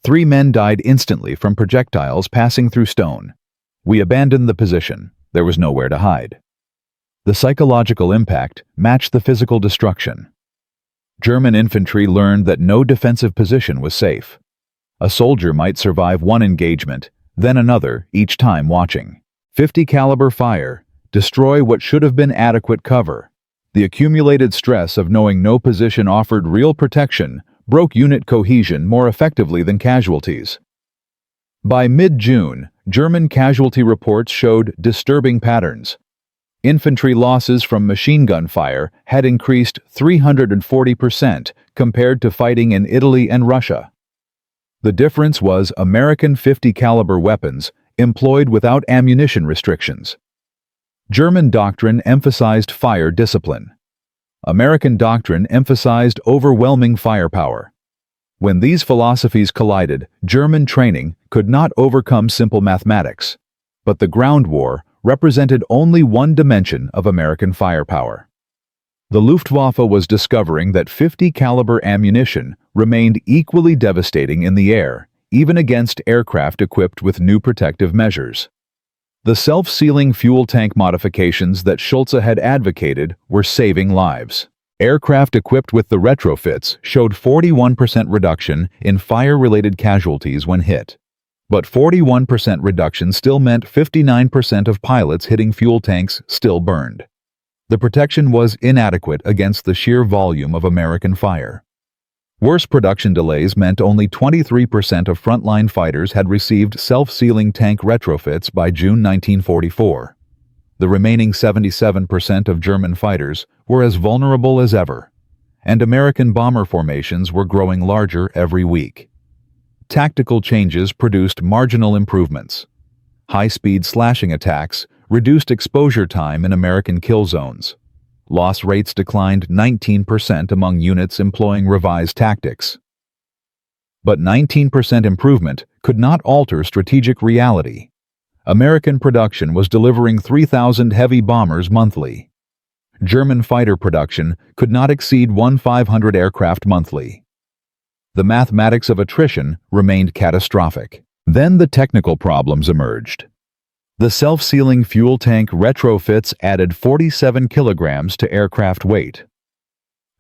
3 men died instantly from projectiles passing through stone. We abandoned the position. There was nowhere to hide. The psychological impact matched the physical destruction. German infantry learned that no defensive position was safe. A soldier might survive one engagement, then another, each time watching. 50 caliber fire, destroy what should have been adequate cover. The accumulated stress of knowing no position offered real protection broke unit cohesion more effectively than casualties. By mid-June, German casualty reports showed disturbing patterns. Infantry losses from machine gun fire had increased 340% compared to fighting in Italy and Russia. The difference was American 50 caliber weapons employed without ammunition restrictions. German doctrine emphasized fire discipline. American doctrine emphasized overwhelming firepower. When these philosophies collided, German training could not overcome simple mathematics. But the ground war represented only one dimension of American firepower. The Luftwaffe was discovering that 50 caliber ammunition remained equally devastating in the air, even against aircraft equipped with new protective measures. The self-sealing fuel tank modifications that Schulze had advocated were saving lives. Aircraft equipped with the retrofits showed 41% reduction in fire-related casualties when hit. But 41% reduction still meant 59% of pilots hitting fuel tanks still burned. The protection was inadequate against the sheer volume of American fire. Worse production delays meant only 23% of frontline fighters had received self-sealing tank retrofits by June 1944. The remaining 77% of German fighters were as vulnerable as ever, and American bomber formations were growing larger every week. tactical changes produced marginal improvements. High-speed slashing attacks reduced exposure time in American kill zones. Loss rates declined 19% among units employing revised tactics. But 19% improvement could not alter strategic reality. American production was delivering 3,000 heavy bombers monthly. German fighter production could not exceed 1,500 aircraft monthly. The mathematics of attrition remained catastrophic. Then the technical problems emerged. The self-sealing fuel tank retrofits added 47 kilograms to aircraft weight.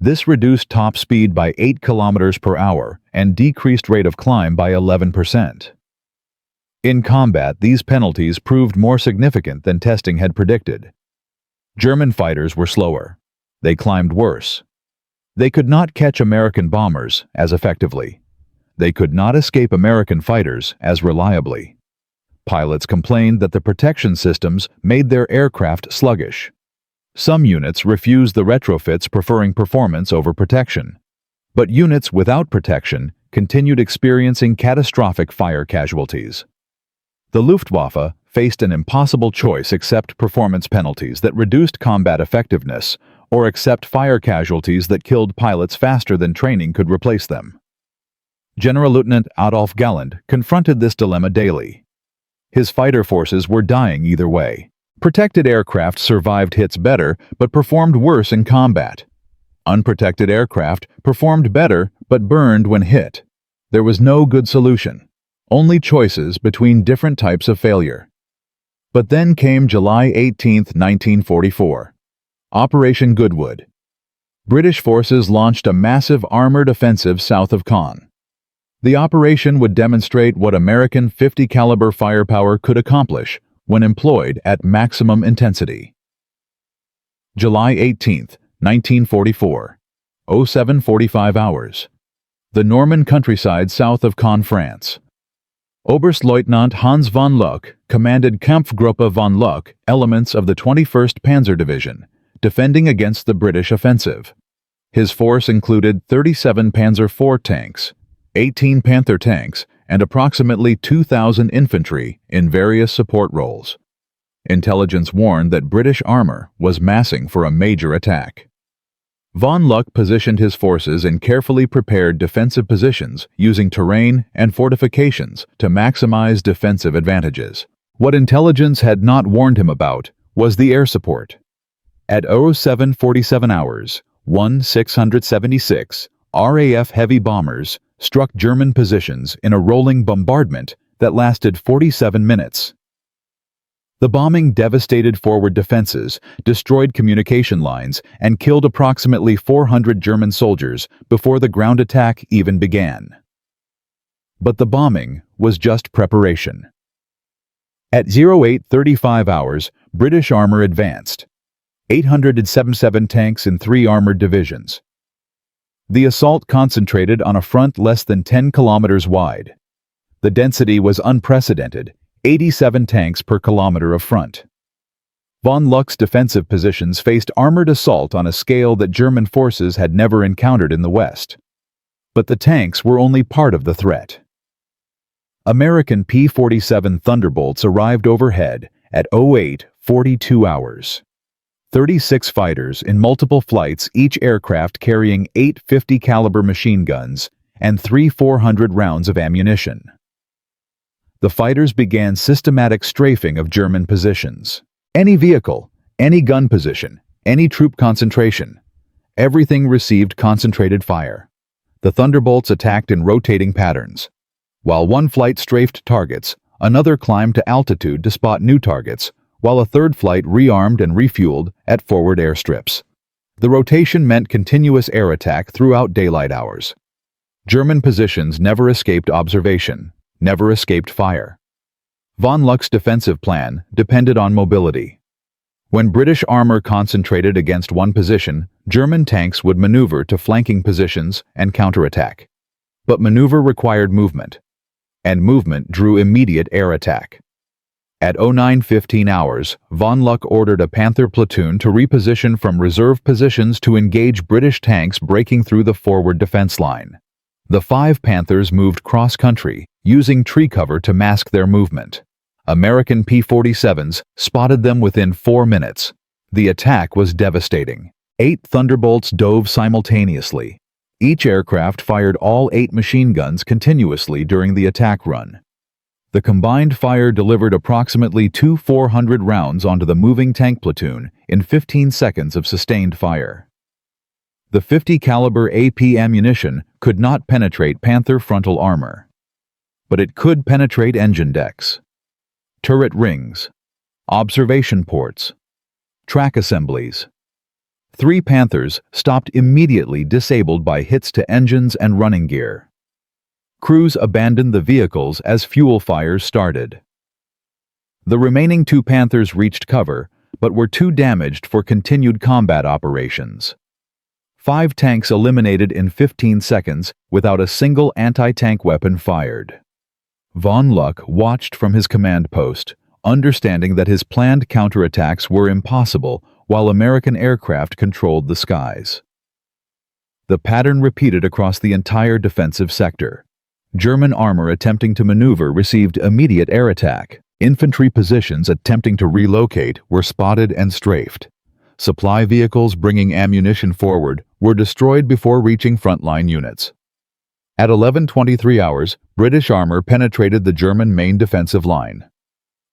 This reduced top speed by 8 kilometers per hour and decreased rate of climb by 11%. In combat, these penalties proved more significant than testing had predicted. German fighters were slower. They climbed worse. They could not catch American bombers as effectively. They could not escape American fighters as reliably. Pilots complained that the protection systems made their aircraft sluggish. Some units refused the retrofits, preferring performance over protection. But units without protection continued experiencing catastrophic fire casualties. The Luftwaffe faced an impossible choice: accept performance penalties that reduced combat effectiveness, or accept fire casualties that killed pilots faster than training could replace them. General Lieutenant Adolf Galland confronted this dilemma daily. His fighter forces were dying either way. Protected aircraft survived hits better but performed worse in combat. Unprotected aircraft performed better but burned when hit. There was no good solution, only choices between different types of failure. But then came July 18, 1944. Operation Goodwood. British forces launched a massive armored offensive south of Caen. The operation would demonstrate what American .50 caliber firepower could accomplish when employed at maximum intensity. July 18, 1944, 07:45 hours. The Norman countryside south of Caen, France. Oberstleutnant Hans von Luck commanded Kampfgruppe von Luck, elements of the 21st Panzer Division, defending against the British offensive. His force included 37 Panzer IV tanks, 18 Panther tanks, and approximately 2,000 infantry in various support roles. Intelligence warned that British armor was massing for a major attack. Von Luck positioned his forces in carefully prepared defensive positions using terrain and fortifications to maximize defensive advantages. What intelligence had not warned him about was the air support. At 07:47 hours, 676 RAF heavy bombers struck German positions in a rolling bombardment that lasted 47 minutes. The bombing devastated forward defenses, destroyed communication lines, and killed approximately 400 German soldiers before the ground attack even began. But the bombing was just preparation. At 08:35 hours, British armor advanced. 877 tanks in 3 armored divisions. The assault concentrated on a front less than 10 kilometers wide. The density was unprecedented, 87 tanks per kilometer of front. Von Luck's defensive positions faced armored assault on a scale that German forces had never encountered in the West. But the tanks were only part of the threat. American P-47 Thunderbolts arrived overhead at 08:42 hours. 36 fighters in multiple flights, each aircraft carrying 8 .50 caliber machine guns and 3 400 rounds of ammunition. The fighters began systematic strafing of German positions. Any vehicle, any gun position, any troop concentration. Everything received concentrated fire. The Thunderbolts attacked in rotating patterns. While one flight strafed targets, another climbed to altitude to spot new targets, while a third flight rearmed and refueled at forward airstrips. The rotation meant continuous air attack throughout daylight hours. German positions never escaped observation, never escaped fire. Von Luck's defensive plan depended on mobility. When British armor concentrated against one position, German tanks would maneuver to flanking positions and counterattack. But maneuver required movement, and movement drew immediate air attack. At 09:15 hours, von Luck ordered a Panther platoon to reposition from reserve positions to engage British tanks breaking through the forward defense line. The 5 Panthers moved cross-country, using tree cover to mask their movement. American P-47s spotted them within 4 minutes. The attack was devastating. 8 Thunderbolts dove simultaneously. Each aircraft fired all 8 machine guns continuously during the attack run. The combined fire delivered approximately 400 rounds onto the moving tank platoon in 15 seconds of sustained fire. The 50 caliber AP ammunition could not penetrate Panther frontal armor, but it could penetrate engine decks, turret rings, observation ports, track assemblies. 3 Panthers stopped immediately, disabled by hits to engines and running gear. Crews abandoned the vehicles as fuel fires started. The remaining 2 Panthers reached cover, but were too damaged for continued combat operations. 5 tanks eliminated in 15 seconds without a single anti-tank weapon fired. Von Luck watched from his command post, understanding that his planned counterattacks were impossible while American aircraft controlled the skies. The pattern repeated across the entire defensive sector. German armor attempting to maneuver received immediate air attack. Infantry positions attempting to relocate were spotted and strafed. Supply vehicles bringing ammunition forward were destroyed before reaching frontline units. At 11:23 hours, British armor penetrated the German main defensive line.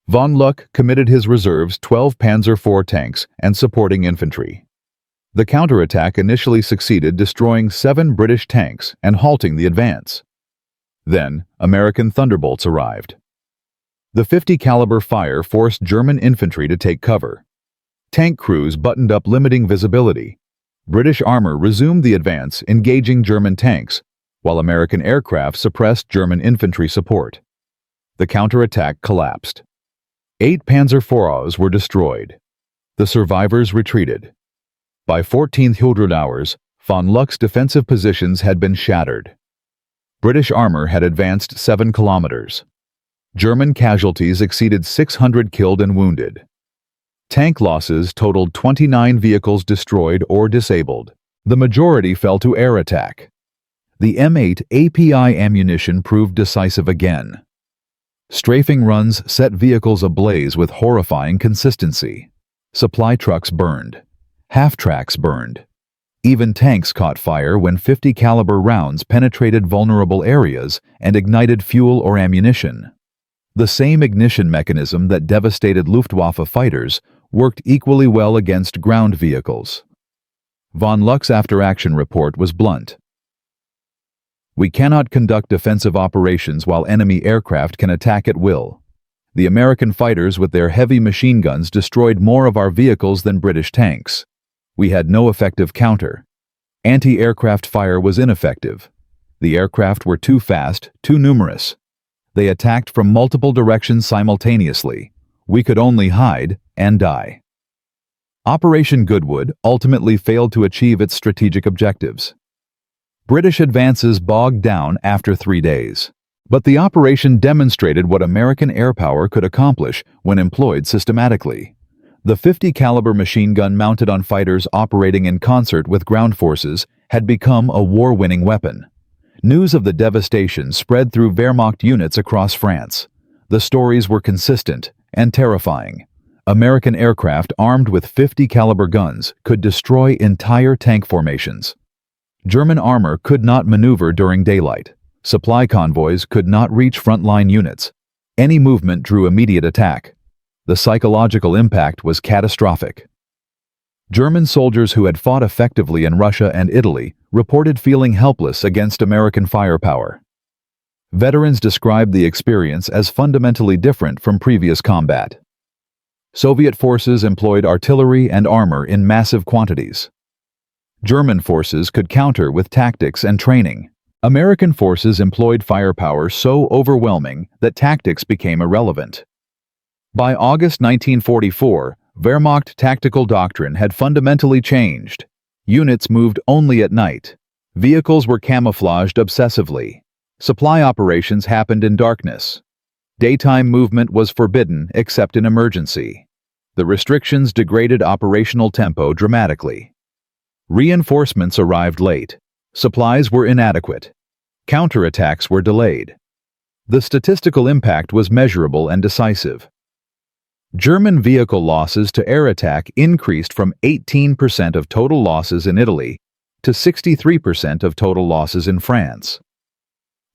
Von Luck committed his reserves 12 Panzer IV tanks and supporting infantry. The counterattack initially succeeded, destroying 7 British tanks and halting the advance. Then, American Thunderbolts arrived. The 50 caliber fire forced German infantry to take cover. Tank crews buttoned up, limiting visibility. British armor resumed the advance, engaging German tanks, while American aircraft suppressed German infantry support. The counterattack collapsed. 8 Panzer IVs were destroyed. The survivors retreated. By 1400 hours, von Luck's defensive positions had been shattered. British armor had advanced 7 kilometers. German casualties exceeded 600 killed and wounded. Tank losses totaled 29 vehicles destroyed or disabled. The majority fell to air attack. The M8 API ammunition proved decisive again. Strafing runs set vehicles ablaze with horrifying consistency. Supply trucks burned. Half-tracks burned. Even tanks caught fire when 50 caliber rounds penetrated vulnerable areas and ignited fuel or ammunition. The same ignition mechanism that devastated Luftwaffe fighters worked equally well against ground vehicles. Von Luck's after-action report was blunt. "We cannot conduct defensive operations while enemy aircraft can attack at will. The American fighters with their heavy machine guns destroyed more of our vehicles than British tanks. We had no effective counter. Anti-aircraft fire was ineffective. The aircraft were too fast, too numerous. They attacked from multiple directions simultaneously. We could only hide and die." Operation Goodwood ultimately failed to achieve its strategic objectives. British advances bogged down after 3 days. But the operation demonstrated what American air power could accomplish when employed systematically. The 50 caliber machine gun mounted on fighters operating in concert with ground forces had become a war-winning weapon. News of the devastation spread through Wehrmacht units across France. The stories were consistent and terrifying. American aircraft armed with 50 caliber guns could destroy entire tank formations. German armor could not maneuver during daylight. Supply convoys could not reach frontline units. Any movement drew immediate attack. The psychological impact was catastrophic. German soldiers who had fought effectively in Russia and Italy reported feeling helpless against American firepower. Veterans described the experience as fundamentally different from previous combat. Soviet forces employed artillery and armor in massive quantities. German forces could counter with tactics and training. American forces employed firepower so overwhelming that tactics became irrelevant. By August 1944, Wehrmacht tactical doctrine had fundamentally changed. Units moved only at night. Vehicles were camouflaged obsessively. Supply operations happened in darkness. Daytime movement was forbidden except in emergency. The restrictions degraded operational tempo dramatically. Reinforcements arrived late. Supplies were inadequate. Counterattacks were delayed. The statistical impact was measurable and decisive. German vehicle losses to air attack increased from 18% of total losses in Italy to 63% of total losses in France.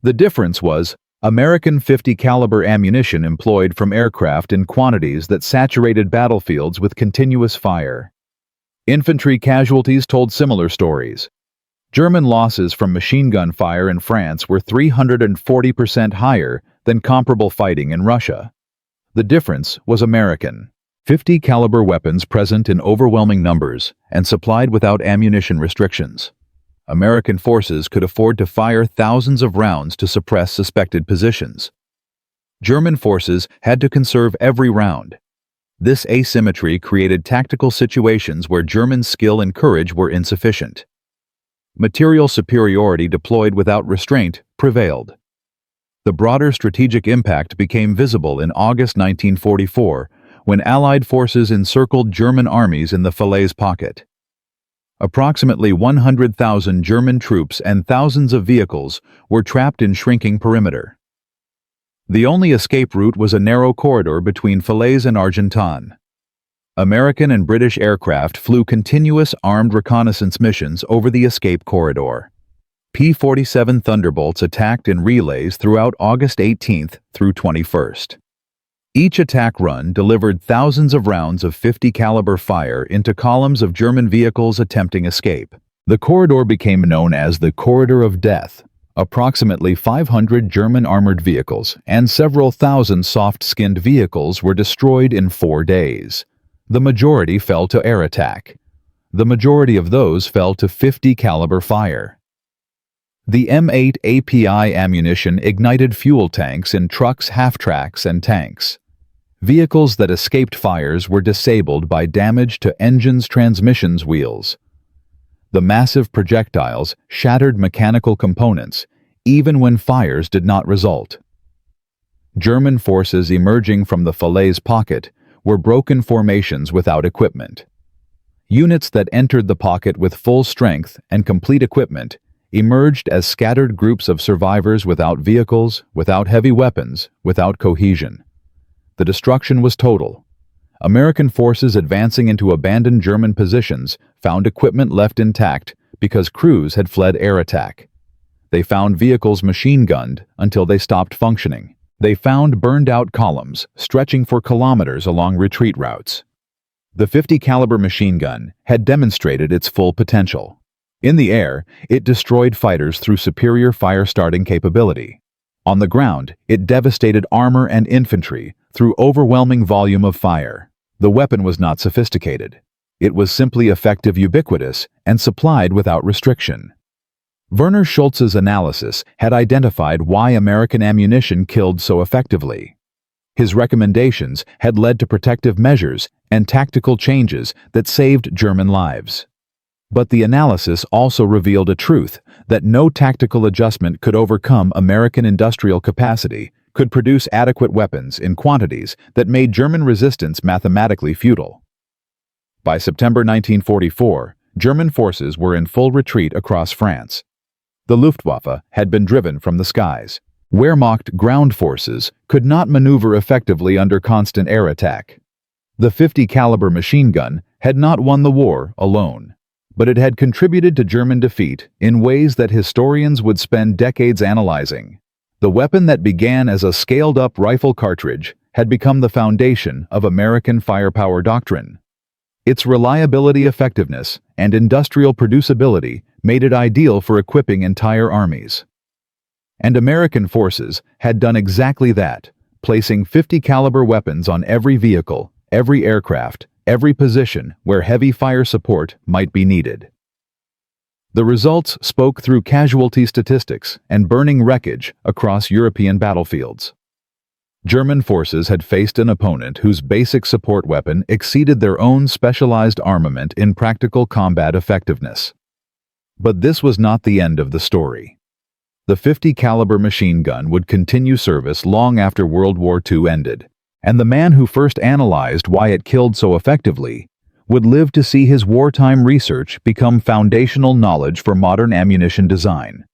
The difference was American .50 caliber ammunition employed from aircraft in quantities that saturated battlefields with continuous fire. Infantry casualties told similar stories. German losses from machine gun fire in France were 340% higher than comparable fighting in Russia. The difference was American .50 caliber weapons present in overwhelming numbers and supplied without ammunition restrictions. American forces could afford to fire thousands of rounds to suppress suspected positions. German forces had to conserve every round. This asymmetry created tactical situations where German skill and courage were insufficient. Material superiority deployed without restraint prevailed. The broader strategic impact became visible in August 1944 when Allied forces encircled German armies in the Falaise pocket. Approximately 100,000 German troops and thousands of vehicles were trapped in shrinking perimeter. The only escape route was a narrow corridor between Falaise and Argentan. American and British aircraft flew continuous armed reconnaissance missions over the escape corridor. P-47 Thunderbolts attacked in relays throughout August 18th through 21st. Each attack run delivered thousands of rounds of .50 caliber fire into columns of German vehicles attempting escape. The corridor became known as the Corridor of Death. Approximately 500 German armored vehicles and several thousand soft-skinned vehicles were destroyed in 4 days. The majority fell to air attack. The majority of those fell to .50 caliber fire. The M8 API ammunition ignited fuel tanks in trucks, half-tracks, and tanks. Vehicles that escaped fires were disabled by damage to engines, transmissions, wheels. The massive projectiles shattered mechanical components, even when fires did not result. German forces emerging from the Falaise pocket were broken formations without equipment. Units that entered the pocket with full strength and complete equipment emerged as scattered groups of survivors without vehicles, without heavy weapons, without cohesion. The destruction was total. American forces advancing into abandoned German positions found equipment left intact because crews had fled air attack. They found vehicles machine-gunned until they stopped functioning. They found burned-out columns stretching for kilometers along retreat routes. The .50 caliber machine gun had demonstrated its full potential. In the air, it destroyed fighters through superior fire-starting capability. On the ground, it devastated armor and infantry through overwhelming volume of fire. The weapon was not sophisticated. It was simply effective, ubiquitous, and supplied without restriction. Werner Schulze's analysis had identified why American ammunition killed so effectively. His recommendations had led to protective measures and tactical changes that saved German lives. But the analysis also revealed a truth that no tactical adjustment could overcome American industrial capacity, could produce adequate weapons in quantities that made German resistance mathematically futile. By September 1944, German forces were in full retreat across France. The Luftwaffe had been driven from the skies. Wehrmacht ground forces could not maneuver effectively under constant air attack. The .50 caliber machine gun had not won the war alone, but it had contributed to German defeat in ways that historians would spend decades analyzing. The weapon that began as a scaled-up rifle cartridge had become the foundation of American firepower doctrine. Its reliability, effectiveness, and industrial producibility made it ideal for equipping entire armies. And American forces had done exactly that, placing .50 caliber weapons on every vehicle, every aircraft, every position where heavy fire support might be needed. The results spoke through casualty statistics and burning wreckage across European battlefields. German forces had faced an opponent whose basic support weapon exceeded their own specialized armament in practical combat effectiveness. But this was not the end of the story. The .50 caliber machine gun would continue service long after World War II ended, and the man who first analyzed why it killed so effectively would live to see his wartime research become foundational knowledge for modern ammunition design.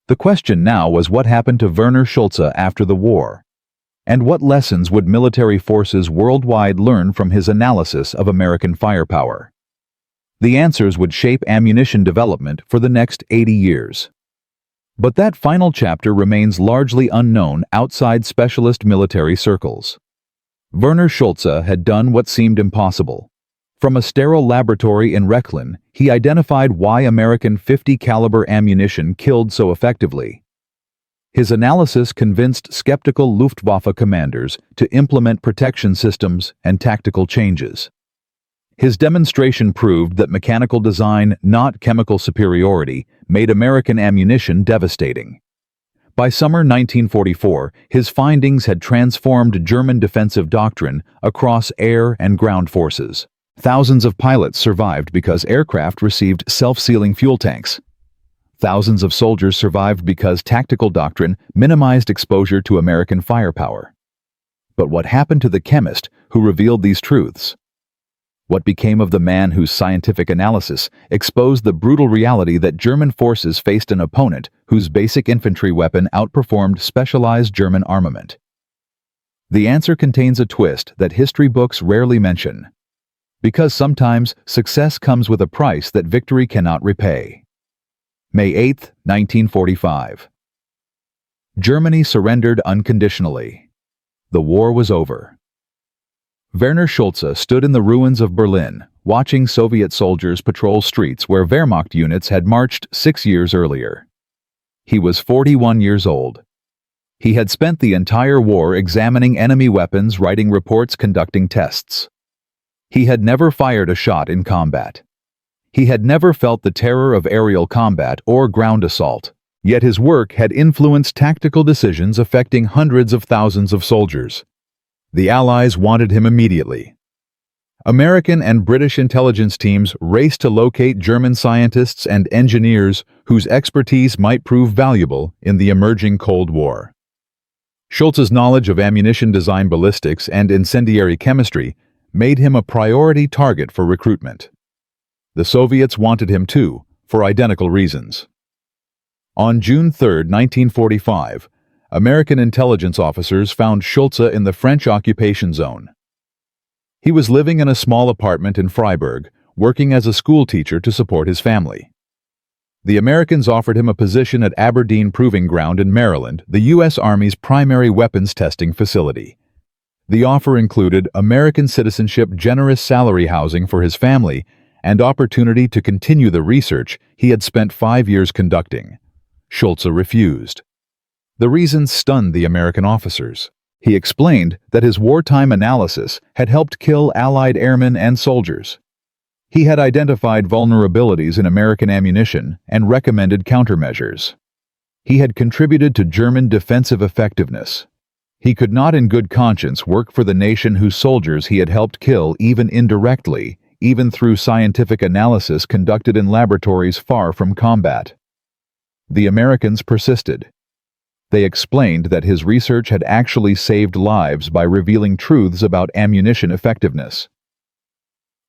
The question now was what happened to Werner Schulze after the war, and what lessons would military forces worldwide learn from his analysis of American firepower. The answers would shape ammunition development for the next 80 years. But that final chapter remains largely unknown outside specialist military circles. Werner Schulze had done what seemed impossible. From a sterile laboratory in Rechlin, he identified why American .50 caliber ammunition killed so effectively. His analysis convinced skeptical Luftwaffe commanders to implement protection systems and tactical changes. His demonstration proved that mechanical design, not chemical superiority, made American ammunition devastating. By summer 1944, his findings had transformed German defensive doctrine across air and ground forces. Thousands of pilots survived because aircraft received self-sealing fuel tanks. Thousands of soldiers survived because tactical doctrine minimized exposure to American firepower. But what happened to the chemist who revealed these truths? What became of the man whose scientific analysis exposed the brutal reality that German forces faced an opponent whose basic infantry weapon outperformed specialized German armament? The answer contains a twist that history books rarely mention. Because sometimes success comes with a price that victory cannot repay. May 8, 1945. Germany surrendered unconditionally. The war was over. Werner Schulze stood in the ruins of Berlin, watching Soviet soldiers patrol streets where Wehrmacht units had marched 6 years earlier. He was 41 years old. He had spent the entire war examining enemy weapons, writing reports, conducting tests. He had never fired a shot in combat. He had never felt the terror of aerial combat or ground assault, yet his work had influenced tactical decisions affecting hundreds of thousands of soldiers. The Allies wanted him immediately. American and British intelligence teams raced to locate German scientists and engineers whose expertise might prove valuable in the emerging Cold War. Schulze's knowledge of ammunition design, ballistics, and incendiary chemistry made him a priority target for recruitment. The Soviets wanted him too, for identical reasons. On June 3, 1945, American intelligence officers found Schulze in the French occupation zone. He was living in a small apartment in Freiburg, working as a school teacher to support his family. The Americans offered him a position at Aberdeen Proving Ground in Maryland, the U.S. Army's primary weapons testing facility. The offer included American citizenship, generous salary, housing for his family, and opportunity to continue the research he had spent 5 years conducting. Schulze refused. The reasons stunned the American officers. He explained that his wartime analysis had helped kill Allied airmen and soldiers. He had identified vulnerabilities in American ammunition and recommended countermeasures. He had contributed to German defensive effectiveness. He could not in good conscience work for the nation whose soldiers he had helped kill, even indirectly, even through scientific analysis conducted in laboratories far from combat. The Americans persisted. They explained that his research had actually saved lives by revealing truths about ammunition effectiveness.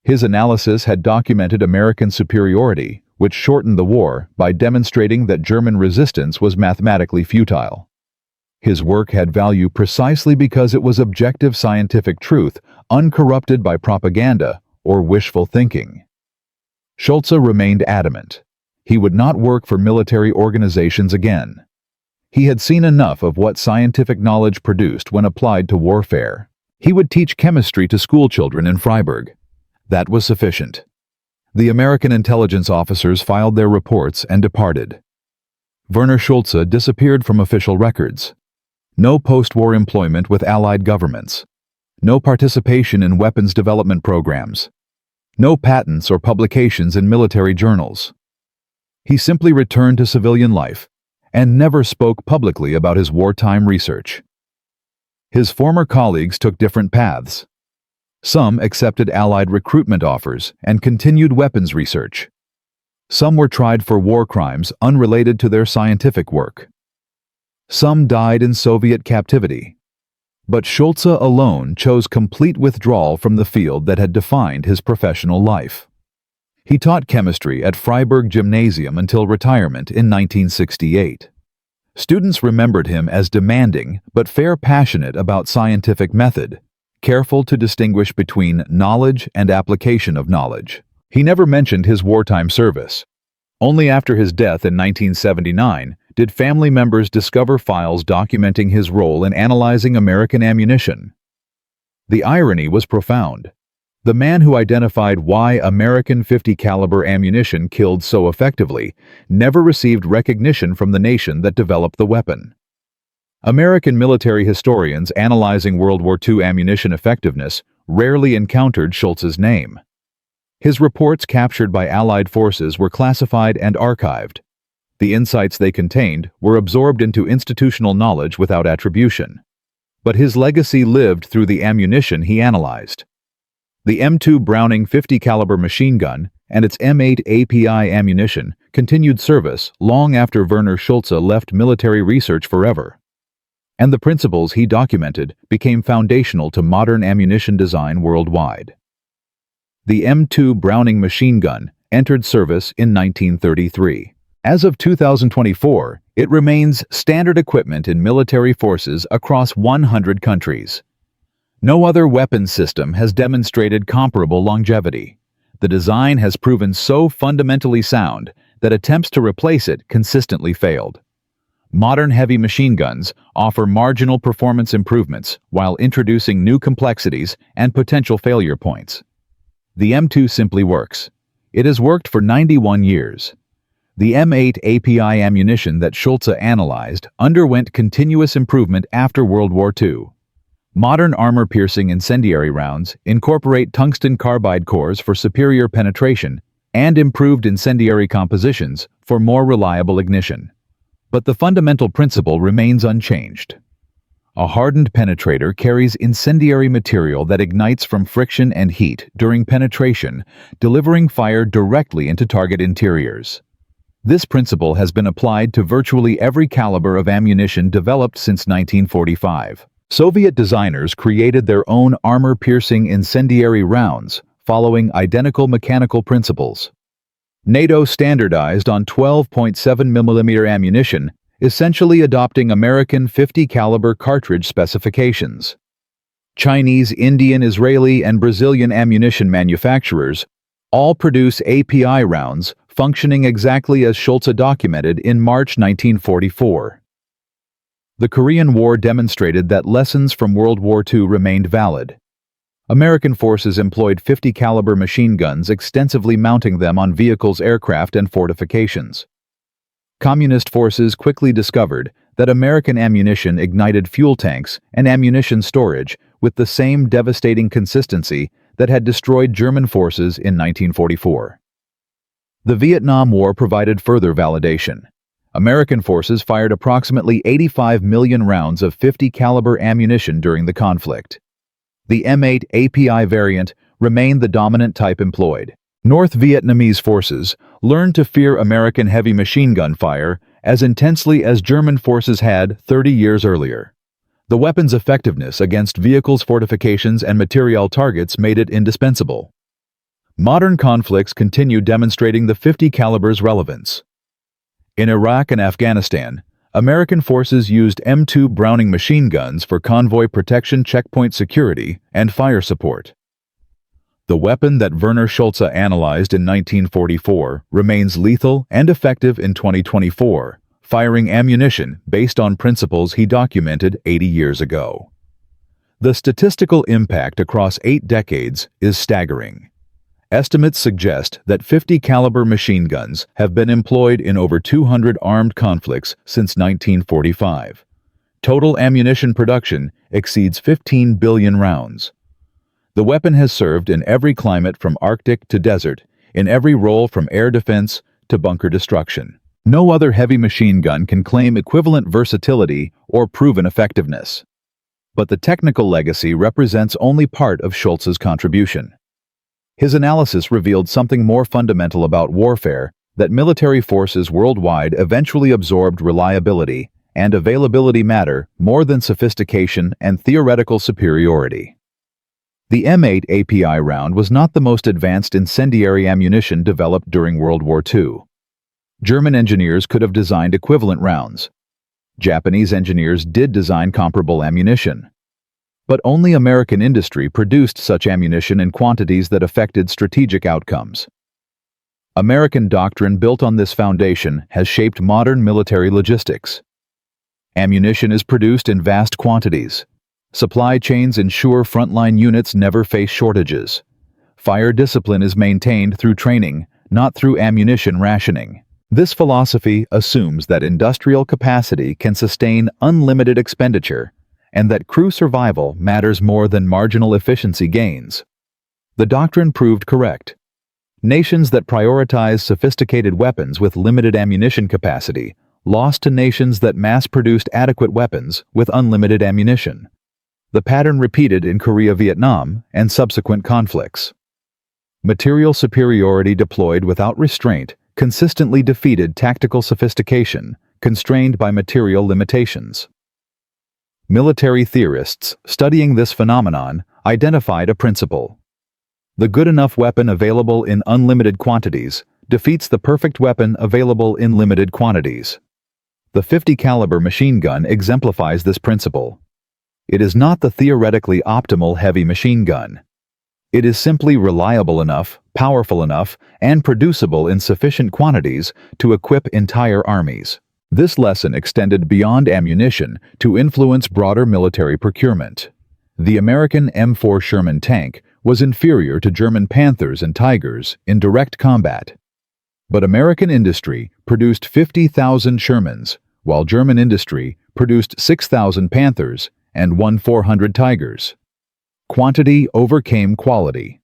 His analysis had documented American superiority, which shortened the war by demonstrating that German resistance was mathematically futile. His work had value precisely because it was objective scientific truth, uncorrupted by propaganda or wishful thinking. Schulze remained adamant. He would not work for military organizations again. He had seen enough of what scientific knowledge produced when applied to warfare. He would teach chemistry to schoolchildren in Freiburg. That was sufficient. The American intelligence officers filed their reports and departed. Werner Schulze disappeared from official records. No post-war employment with Allied governments. No participation in weapons development programs. No patents or publications in military journals. He simply returned to civilian life and never spoke publicly about his wartime research. His former colleagues took different paths. Some accepted Allied recruitment offers and continued weapons research. Some were tried for war crimes unrelated to their scientific work. Some died in Soviet captivity. But Schulze alone chose complete withdrawal from the field that had defined his professional life. He taught chemistry at Freiburg Gymnasium until retirement in 1968. Students remembered him as demanding but fair, passionate about scientific method, careful to distinguish between knowledge and application of knowledge. He never mentioned his wartime service. Only after his death in 1979 did family members discover files documenting his role in analyzing American ammunition. The irony was profound. The man who identified why American .50 caliber ammunition killed so effectively never received recognition from the nation that developed the weapon. American military historians analyzing World War II ammunition effectiveness rarely encountered Schulze's name. His reports captured by Allied forces were classified and archived. The insights they contained were absorbed into institutional knowledge without attribution. But his legacy lived through the ammunition he analyzed. The M2 Browning .50 caliber machine gun and its M8 API ammunition continued service long after Werner Schulze left military research forever. And the principles he documented became foundational to modern ammunition design worldwide. The M2 Browning machine gun entered service in 1933. As of 2024, it remains standard equipment in military forces across 100 countries. No other weapon system has demonstrated comparable longevity. The design has proven so fundamentally sound that attempts to replace it consistently failed. Modern heavy machine guns offer marginal performance improvements while introducing new complexities and potential failure points. The M2 simply works. It has worked for 91 years. The M8 API ammunition that Schulze analyzed underwent continuous improvement after World War II. Modern armor-piercing incendiary rounds incorporate tungsten carbide cores for superior penetration and improved incendiary compositions for more reliable ignition. But the fundamental principle remains unchanged. A hardened penetrator carries incendiary material that ignites from friction and heat during penetration, delivering fire directly into target interiors. This principle has been applied to virtually every caliber of ammunition developed since 1945. Soviet designers created their own armor-piercing incendiary rounds, following identical mechanical principles. NATO standardized on 12.7 mm ammunition, essentially adopting American .50 caliber cartridge specifications. Chinese, Indian, Israeli, and Brazilian ammunition manufacturers all produce API rounds functioning exactly as Schulze documented in March 1944. The Korean War demonstrated that lessons from World War II remained valid. American forces employed .50 caliber machine guns, extensively mounting them on vehicles, aircraft, and fortifications. Communist forces quickly discovered that American ammunition ignited fuel tanks and ammunition storage with the same devastating consistency that had destroyed German forces in 1944. The Vietnam War provided further validation. American forces fired approximately 85 million rounds of .50 caliber ammunition during the conflict. The M8 API variant remained the dominant type employed. North Vietnamese forces learned to fear American heavy machine gun fire as intensely as German forces had 30 years earlier. The weapon's effectiveness against vehicles, fortifications, and materiel targets made it indispensable. Modern conflicts continue demonstrating the .50 caliber's relevance. In Iraq and Afghanistan, American forces used M2 Browning machine guns for convoy protection, checkpoint security, and fire support. The weapon that Werner Schulze analyzed in 1944 remains lethal and effective in 2024, firing ammunition based on principles he documented 80 years ago. The statistical impact across 8 decades is staggering. Estimates suggest that .50 caliber machine guns have been employed in over 200 armed conflicts since 1945. Total ammunition production exceeds 15 billion rounds. The weapon has served in every climate from Arctic to desert, in every role from air defense to bunker destruction. No other heavy machine gun can claim equivalent versatility or proven effectiveness. But the technical legacy represents only part of Schulze's contribution. His analysis revealed something more fundamental about warfare, that military forces worldwide eventually absorbed reliability and availability matter more than sophistication and theoretical superiority. The M8 API round was not the most advanced incendiary ammunition developed during World War II. German engineers could have designed equivalent rounds. Japanese engineers did design comparable ammunition. But only American industry produced such ammunition in quantities that affected strategic outcomes. American doctrine built on this foundation has shaped modern military logistics. Ammunition is produced in vast quantities. Supply chains ensure frontline units never face shortages. Fire discipline is maintained through training, not through ammunition rationing. This philosophy assumes that industrial capacity can sustain unlimited expenditure, and that crew survival matters more than marginal efficiency gains. The doctrine proved correct. Nations that prioritize sophisticated weapons with limited ammunition capacity lost to nations that mass-produced adequate weapons with unlimited ammunition. The pattern repeated in Korea-Vietnam and subsequent conflicts. Material superiority deployed without restraint consistently defeated tactical sophistication, constrained by material limitations. Military theorists studying this phenomenon identified a principle. The good enough weapon available in unlimited quantities defeats the perfect weapon available in limited quantities. The .50 caliber machine gun exemplifies this principle. It is not the theoretically optimal heavy machine gun. It is simply reliable enough, powerful enough, and producible in sufficient quantities to equip entire armies. This lesson extended beyond ammunition to influence broader military procurement. The American M4 Sherman tank was inferior to German Panthers and Tigers in direct combat. But American industry produced 50,000 Shermans, while German industry produced 6,000 Panthers and 400 Tigers. Quantity overcame quality.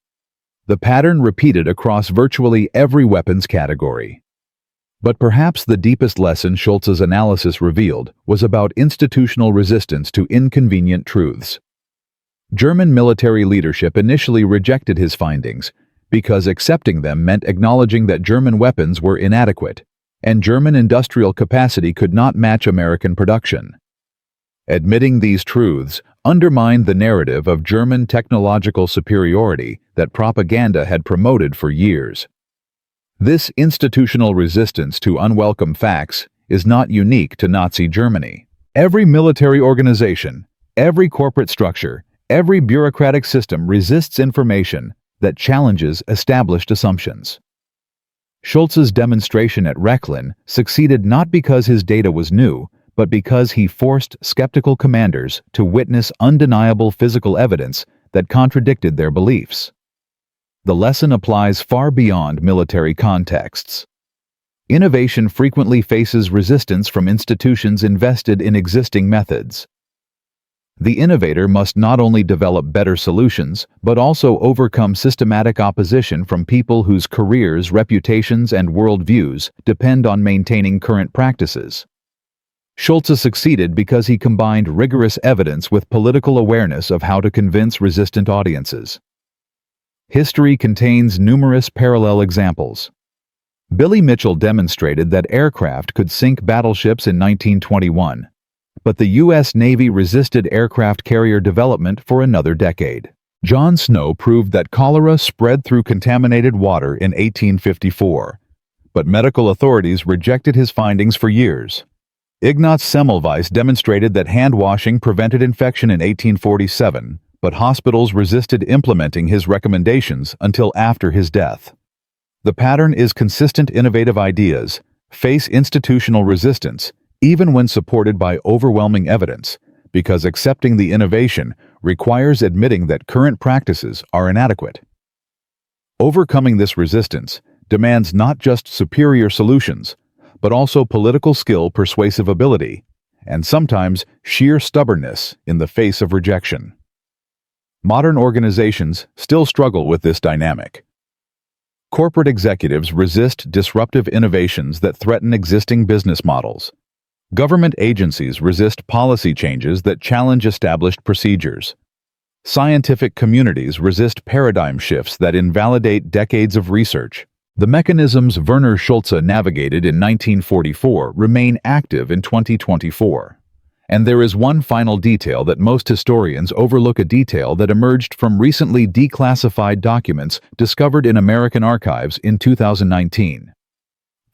The pattern repeated across virtually every weapons category. But perhaps the deepest lesson Schulze's analysis revealed was about institutional resistance to inconvenient truths. German military leadership initially rejected his findings because accepting them meant acknowledging that German weapons were inadequate, and German industrial capacity could not match American production. Admitting these truths undermined the narrative of German technological superiority that propaganda had promoted for years. This institutional resistance to unwelcome facts is not unique to Nazi Germany. Every military organization, every corporate structure, every bureaucratic system resists information that challenges established assumptions. Schulze's demonstration at Rechlin succeeded not because his data was new, but because he forced skeptical commanders to witness undeniable physical evidence that contradicted their beliefs. The lesson applies far beyond military contexts. Innovation frequently faces resistance from institutions invested in existing methods. The innovator must not only develop better solutions, but also overcome systematic opposition from people whose careers, reputations, and worldviews depend on maintaining current practices. Schulze succeeded because he combined rigorous evidence with political awareness of how to convince resistant audiences. History contains numerous parallel examples. Billy Mitchell demonstrated that aircraft could sink battleships in 1921, but the U.S. Navy resisted aircraft carrier development for another decade. John Snow proved that cholera spread through contaminated water in 1854, but medical authorities rejected his findings for years. Ignaz Semmelweis demonstrated that hand-washing prevented infection in 1847, but hospitals resisted implementing his recommendations until after his death. The pattern is consistent innovative ideas face institutional resistance even when supported by overwhelming evidence, because accepting the innovation requires admitting that current practices are inadequate. Overcoming this resistance demands not just superior solutions, but also political skill, persuasive ability, and sometimes sheer stubbornness in the face of rejection. Modern organizations still struggle with this dynamic. Corporate executives resist disruptive innovations that threaten existing business models. Government agencies resist policy changes that challenge established procedures. Scientific communities resist paradigm shifts that invalidate decades of research. The mechanisms Werner Schulze navigated in 1944 remain active in 2024. And there is one final detail that most historians overlook, a detail that emerged from recently declassified documents discovered in American archives in 2019.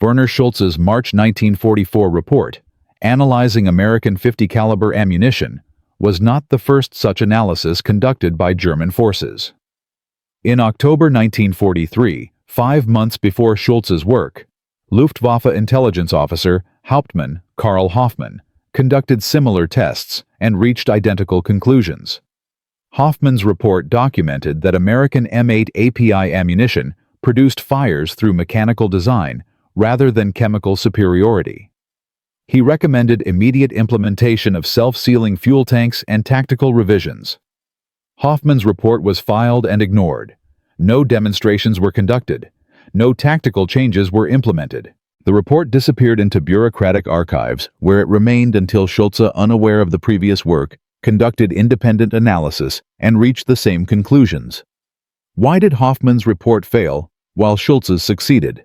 Werner Schulze's March 1944 report, analyzing American .50 caliber ammunition, was not the first such analysis conducted by German forces. In October 1943, 5 months before Schulze's work, Luftwaffe intelligence officer Hauptmann Karl Hoffmann conducted similar tests and reached identical conclusions. Hoffmann's report documented that American M8 API ammunition produced fires through mechanical design rather than chemical superiority. He recommended immediate implementation of self-sealing fuel tanks and tactical revisions. Hoffmann's report was filed and ignored. No demonstrations were conducted. No tactical changes were implemented. The report disappeared into bureaucratic archives, where it remained until Schulze, unaware of the previous work, conducted independent analysis and reached the same conclusions. Why did Hoffmann's report fail, while Schulze's succeeded?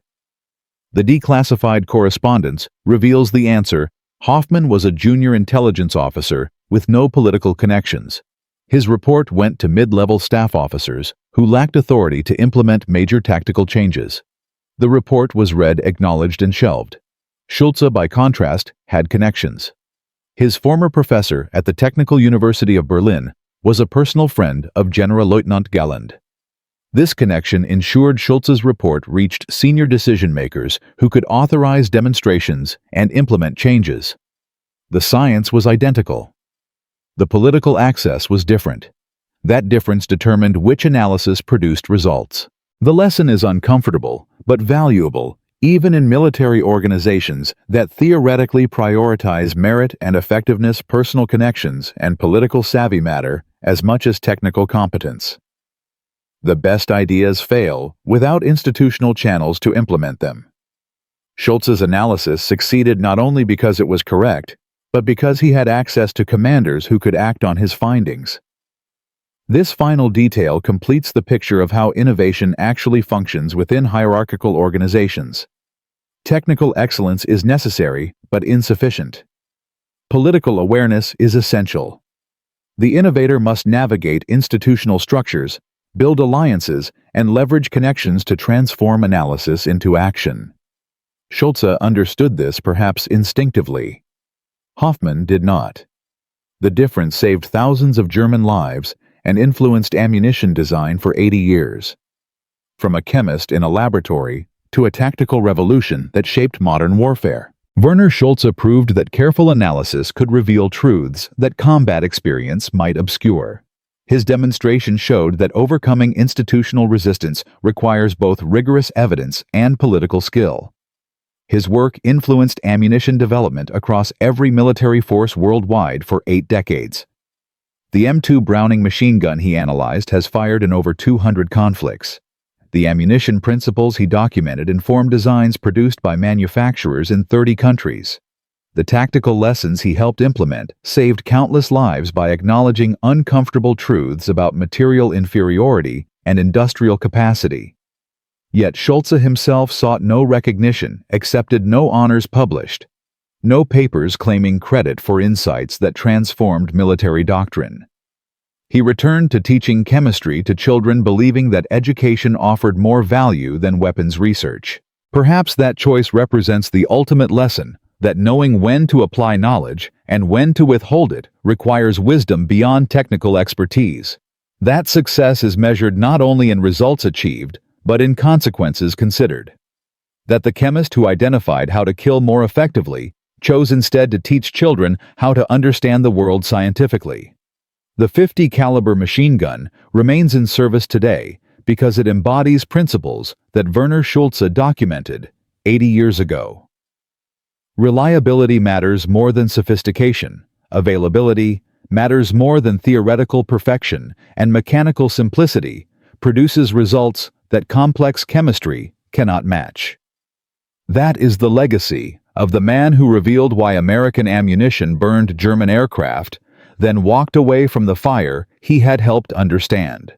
The declassified correspondence reveals the answer. Hoffmann was a junior intelligence officer with no political connections. His report went to mid-level staff officers who lacked authority to implement major tactical changes. The report was read, acknowledged, and shelved. Schulze, by contrast, had connections. His former professor at the Technical University of Berlin was a personal friend of Generalleutnant Galland. This connection ensured Schulze's report reached senior decision-makers who could authorize demonstrations and implement changes. The science was identical. The political access was different. That difference determined which analysis produced results. The lesson is uncomfortable, but valuable, even in military organizations that theoretically prioritize merit and effectiveness. Personal connections and political savvy matter as much as technical competence. The best ideas fail without institutional channels to implement them. Schulze's analysis succeeded not only because it was correct, but because he had access to commanders who could act on his findings. This final detail completes the picture of how innovation actually functions within hierarchical organizations. Technical excellence is necessary, but insufficient. Political awareness is essential. The innovator must navigate institutional structures, build alliances, and leverage connections to transform analysis into action. Schulze understood this perhaps instinctively. Hoffmann did not. The difference saved thousands of German lives and influenced ammunition design for 80 years. From a chemist in a laboratory to a tactical revolution that shaped modern warfare, Werner Schulze proved that careful analysis could reveal truths that combat experience might obscure. His demonstration showed that overcoming institutional resistance requires both rigorous evidence and political skill. His work influenced ammunition development across every military force worldwide for 8 decades. The M2 Browning machine gun he analyzed has fired in over 200 conflicts. The ammunition principles he documented informed designs produced by manufacturers in 30 countries. The tactical lessons he helped implement saved countless lives by acknowledging uncomfortable truths about material inferiority and industrial capacity. Yet Schulze himself sought no recognition, accepted no honors published, no papers claiming credit for insights that transformed military doctrine. He returned to teaching chemistry to children, believing that education offered more value than weapons research. Perhaps that choice represents the ultimate lesson, that knowing when to apply knowledge and when to withhold it requires wisdom beyond technical expertise. That success is measured not only in results achieved, but in consequences considered. That the chemist who identified how to kill more effectively chose instead to teach children how to understand the world scientifically. The .50 caliber machine gun remains in service today because it embodies principles that Werner Schulze documented 80 years ago. Reliability matters more than sophistication. Availability matters more than theoretical perfection, and mechanical simplicity produces results that complex chemistry cannot match. That is the legacy of the man who revealed why American ammunition burned German aircraft, then walked away from the fire he had helped understand.